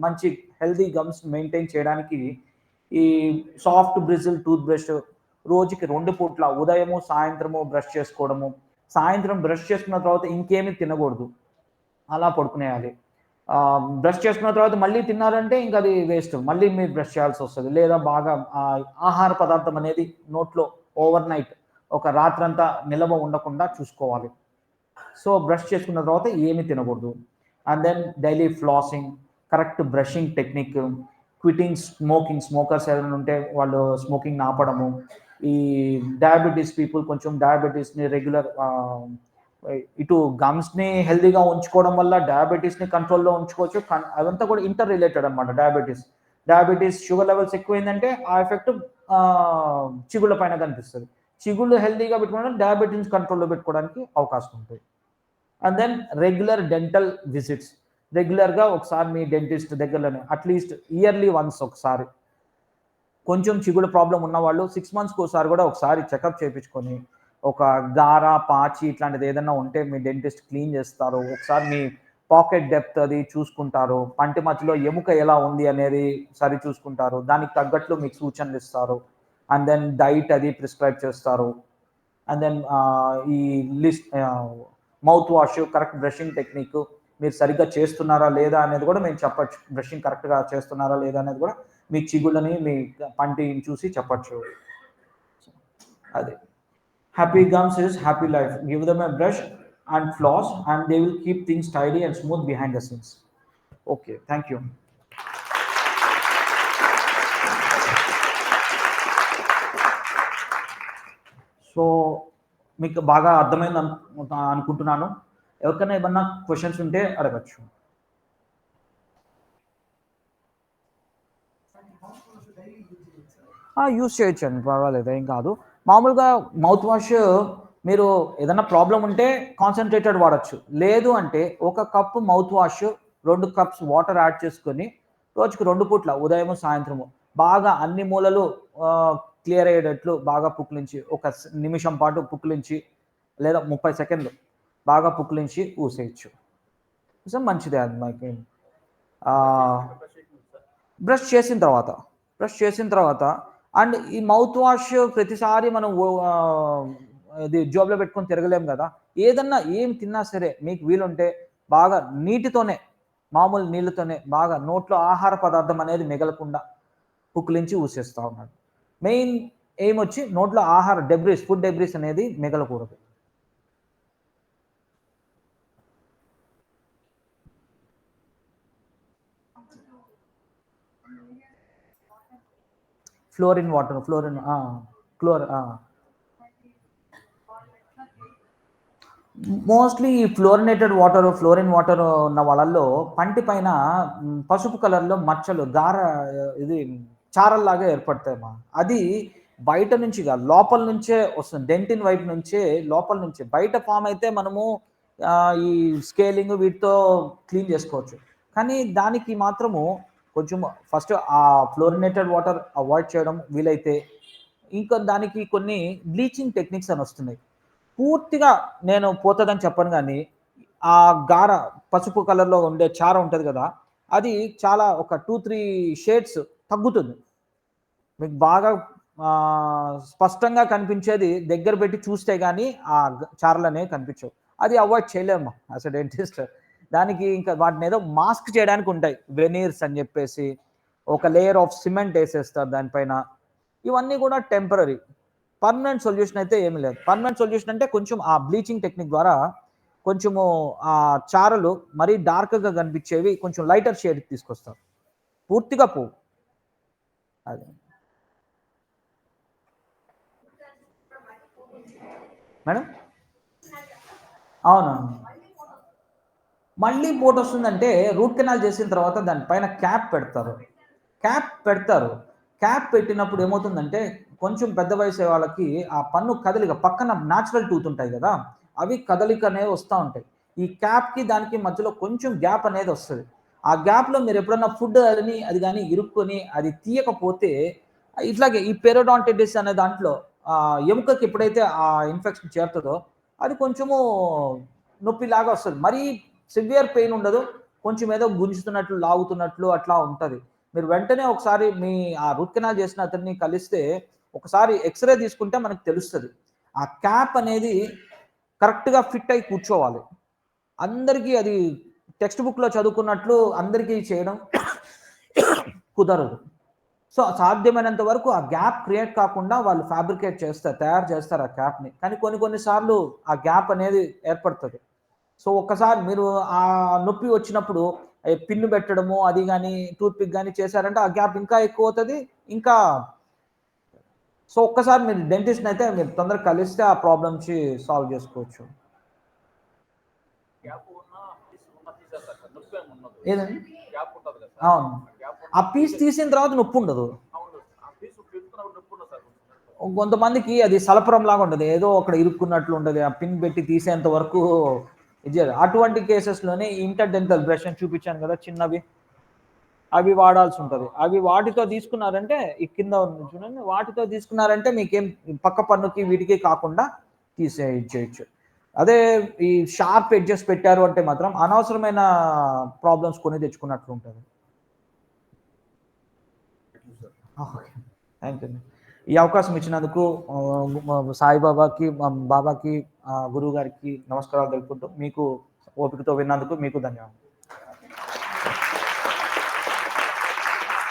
మంచి హెల్తీ గమ్స్ మెయింటైన్ చేయడానికి ఈ సాఫ్ట్ బ్రిజిల్ టూత్ బ్రష్ రోజుకి 2 పూట్ల ఉదయము, సాయంత్రము బ్రష్ చేసుకోవడము. సాయంత్రం బ్రష్ చేసుకున్న తర్వాత ఇంకేమీ తినకూడదు. అలా పడుకునేయాలి. బ్రష్ చేసుకున్న తర్వాత మళ్ళీ తిన్నారంటే ఇంక అది వేస్ట్. మళ్ళీ మీరు బ్రష్ చేయాల్సొస్తది. లేదా బాగా ఆహార పదార్థం అనేది నోట్లో ఓవర్ నైట్ ఒక రాత్రంతా నిలవ ఉండకుండా చూసుకోవాలి. సో, బ్రష్ చేసుకున్న తర్వాత ఏమి తినకూడదు. And then daily flossing, correct brushing technique, quitting smoking, smokers ఎవరైనా ఉంటే వాళ్ళు స్మోకింగ్‌ని ఆపడము. ఈ డయాబెటిస్ పీపుల్ కొంచెం డయాబెటిస్‌ని రెగ్యులర్ ఇటు గమ్స్‌ని హెల్తీగా ఉంచుకోవడం వల్ల డయాబెటిస్‌ని కంట్రోల్‌లో ఉంచుకోవచ్చు. అదంతా కూడా ఇంటర్ రిలేటెడ్ అనమాట డయాబెటిస్. డయాబెటిస్, షుగర్ లెవెల్స్ ఎక్కువైందంటే ఆ ఎఫెక్ట్ చిగుళ్ళ పైన కనిపిస్తది. చిగుళ్ళు హెల్తీగా పెట్టుకోవడం డయాబెటిస్ కంట్రోల్‌లో పెట్టుకోవడానికి అవకాశం ఉంటుంది. And then regular dental visits. రెగ్యులర్‌గా ఒకసారి మీ డెంటిస్ట్ దగ్గరలోనే అట్‌లీస్ట్ ఇయర్లీ వన్స్ ఒకసారి. కొంచెం చిగుళ్ళ ప్రాబ్లమ్ ఉన్నవాళ్ళు 6 మంత్స్‌కి ఒకసారి కూడా ఒకసారి చెకప్ చేపించుకొని, ఒక గార, పాచి ఇట్లాంటిది ఏదన్నా ఉంటే మీ డెంటిస్ట్ క్లీన్ చేస్తారు. ఒకసారి మీ పాకెట్ డెప్త్ అది చూసుకుంటారు. పంటి మధ్యలో ఎముక ఎలా ఉంది అనేది సరి చూసుకుంటారు. దానికి తగ్గట్లు మీకు సూచనలు ఇస్తారు. అండ్ దెన్ డైట్ అది ప్రిస్క్రైబ్ చేస్తారు. అండ్ దెన్ ఈ list mouth wash, correct brushing technique మీరు సరిగ్గా చేస్తున్నారా లేదా అనేది కూడా మేము చెప్పొచ్చు. బ్రషింగ్ కరెక్ట్‌గా చేస్తున్నారా లేదా అనేది కూడా మీ చిగుళ్ళని, మీ పంటిని చూసి చెప్పొచ్చు. అది. Happy gums is happy life. Give them a brush and floss and they will keep things tidy and smooth behind the scenes. Okay. Thank you. So, మీకు బాగా అర్థమైంది అనుకుంటున్నాను. ఎవరికైనా ఏమన్నా క్వెషన్స్ ఉంటే అడగొచ్చు. యూజ్ చేయొచ్చండి. పర్వాలేదు ఏం కాదు. మామూలుగా మౌత్ వాష్ మీరు ఏదన్నా ప్రాబ్లమ్ ఉంటే కాన్సంట్రేటెడ్ వాడొచ్చు. లేదు అంటే ఒక cup mouth wash, 2 cups water add చేసుకొని రోజుకి 2 పూట్ల ఉదయము, సాయంత్రము బాగా అన్ని మూలలు క్లియర్ అయ్యేటట్లు బాగా పుక్కిలించి ఒక నిమిషం పాటు పుక్కిలించి లేదా 30 సెకండ్లు బాగా పుక్కిలించి ఊసేయొచ్చు. సో, మంచిదే అది మనకి. ఆహ్, బ్రష్ చేసిన తర్వాత, బ్రష్ చేసిన తర్వాత అండ్ ఈ మౌత్ వాష్ ప్రతిసారి మనం ఇది జోబులో పెట్టుకొని తిరగలేం గదా! ఏదన్నా ఏం తిన్నా సరే మీకు వీలుంటే బాగా నీటితోనే, మామూలు నీళ్ళతోనే బాగా నోట్లో ఆహార పదార్థం అనేది మిగలకుండా పుక్కిలించి ఊసేస్తా ఉన్నాడు. మెయిన్ ఎయిమ్ వచ్చి నోట్లో ఆహార డెబ్రిస్, ఫుడ్ డెబ్రిస్ అనేది మిగలకూడదు. ఫ్లోరిన్ వాటర్, ఫ్లోరిన్ క్లోర్ మోస్ట్‌లీ ఈ ఫ్లోరిన్ వాటర్ ఉన్న వాళ్ళల్లో పంటి పైన పసుపు కలర్‌లో మచ్చలు, ఇది చారల్లాగా ఏర్పడతాయమ్మా. అది బయట నుంచి గాదు, లోపల నుంచే వస్తుంది. డెంటిన్ వైపు నుంచే, లోపల నుంచే. బయట ఫార్మ్ అయితే మనము ఈ స్కేలింగ్ వీటితో క్లీన్ జేసుకోవచ్చు. కానీ దానికి మాత్రము కొంచెం ఫస్ట్ ఆ ఫ్లోరినేటెడ్ వాటర్ అవాయిడ్ చేయడం వీలైతే, ఇంకా దానికి కొన్ని బ్లీచింగ్ టెక్నిక్స్ అని వస్తున్నాయి. పూర్తిగా నేను పోతదని చెప్పను గానీ, ఆ గార పసుపు కలర్‌లో ఉండే చార ఉంటది గదా! అది చాలా ఒక 2, 3 షేడ్స్ తగ్గుతుంది. మీకు బాగా స్పష్టంగా కనిపించేది దగ్గర పెట్టి చూస్తే గానీ, ఆ చారలనేవి కనిపించవు. అది అవాయిడ్ చేయలేము యాస్ ఎ డెంటిస్ట్. దానికి ఇంకా వాటినేదో మాస్క్ చేయడానికుంటాయి. వెనీర్స్ అని జెప్పేసి, ఒక లేయర్ ఆఫ్ సిమెంట్ ఏసేస్తారు దానిపైన. ఇవన్నీ గూడా టెంపరరీ. పర్మనెంట్ సొల్యూషన్ అయితే ఏమి లేదు. పర్మనెంట్ సొల్యూషన్ అంటే కొంచెం ఆ బ్లీచింగ్ టెక్నిక్ ద్వారా కొంచెము ఆ చారలు మరీ డార్క్‌గా కనిపించేవి కొంచెం లైటర్ షేడ్‌కి తీసుకొస్తారు. పూర్తిగా పోవు. అది. మేడం? అవునవును. మళ్ళీ పోటొస్తుందంటే రూట్ కెనాల్ చేసిన తర్వాత దాని పైన క్యాప్ పెడతారు. క్యాప్ పెడతారు. క్యాప్ పెట్టినప్పుడు ఏమవుతుందంటే కొంచెం పెద్ద వయసే వాళ్ళకి ఆ పన్ను కదలిక పక్కన నేచురల్ టూత్ ఉంటాయి గదా! అవి కదలిక అనేవి వస్తా ఉంటాయి. ఈ క్యాప్‌కి దానికి మధ్యలో కొంచెం గ్యాప్ అనేది వస్తది. ఆ గ్యాప్‌లో మీరెప్పుడన్నా ఫుడ్ అది గాని ఇరుక్కొని అది తీయకపోతే ఇట్లాగే ఈ పెరోడాంటిటిస్ అనే దాంట్లో ఎముకకి ఎప్పుడైతే ఆ ఇన్ఫెక్షన్ చేరుతుందో అది కొంచెము నొప్పిలాగా వస్తుంది. మరీ సివియర్ పెయిన్ ఉండదు. కొంచెం ఏదో గుంజుతున్నట్లు, లాగుతున్నట్లు అట్లా ఉంటది. మీరు వెంటనే ఒకసారి మీ ఆ రూట్ కెనాల్ చేసిన అతన్ని కలిస్తే ఒకసారి ఎక్స్‌రే తీసుకుంటే మనకు తెలుస్తది. ఆ క్యాప్ అనేది కరెక్ట్‌గా ఫిట్ అయ్యి కూర్చోవాలి. అందరికీ అది టెక్స్ట్ బుక్‌లో చదువుకున్నట్లు అందరికీ చేయడం కుదరదు. సో, సాధ్యమైనంత వరకు ఆ గ్యాప్ క్రియేట్ కాకుండా వాళ్ళు ఫ్యాబ్రికేట్ చేస్తారు. తయారు చేస్తారు ఆ క్యాప్‌ని. కానీ కొన్ని కొన్ని సార్లు ఆ గ్యాప్ అనేది ఏర్పడతది. సో, ఒక్కసారి మీరు ఆ నొప్పి వచ్చినప్పుడు పిన్ను పెట్టడము అది గాని, టూత్ పిక్ గాని చేశారంటే ఆ గ్యాప్ ఇంకా ఎక్కువవుతది. ఇంకా సో, ఒక్కసారి మీరు డెంటిస్ట్‌నయితే మీరు తొందరగా కలిస్తే ఆ ప్రాబ్లమ్ నుంచి సాల్వ్ చేసుకోవచ్చు. గ్యాప్ ఉన్న తీసేస్తారు సార్. నొప్పేం ఉండదు. ఏదండి? గ్యాప్ ఉంటది కదా సార్. అవును. ఆ గ్యాప్ ఆ పీస్ తీసిన తర్వాత నొప్పుండదు. అవును. ఆ పీస్ పెట్టుకున్నప్పుడు నొప్పి ఉండదు సార్. కొంతమందికి అది సలపరంలాగా ఉంటది. ఏదో అక్కడ ఇరుక్కున్నట్లు ఉంటది. ఆ పిన్ పెట్టి తీసేంత వరకు ఇది చేయరు. అటువంటి కేసెస్‌లోనే ఇంటర్‌డెంటల్ బ్రష్ అని చూపించాను కదా! చిన్నవి. అవి వాడాల్సి ఉంటది. అవి వాటితో తీసుకున్నారంటే ఈ కింద ఉంది చూడండి. వాటితో తీసుకున్నారంటే మీకేం పక్క పన్నుకి వీటికి కాకుండా ఇచ్చేయొచ్చు. అదే ఈ షార్ప్ ఎడ్జెస్ పెట్టారు అంటే మాత్రం అనవసరమైన ప్రాబ్లమ్స్ కొని తెచ్చుకున్నట్లు ఉంటది. ఓకే. థాంక్ యూ అండి. ఈ అవకాశం ఇచ్చినందుకు సాయిబాబాకి, బాబాకి, గురువుగారికి నమస్కారాలు తెలుపుకుంటూ మీకు ఓపికతో విన్నందుకు మీకు ధన్యవాదాలు.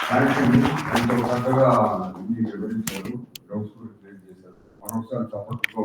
థాంక్స్ అండి. ఎంతో చక్కగా అన్నీ వివరించారు. డౌట్స్ కూడా క్లియర్ చేశారు. మరొకసారి చప్పట్లతో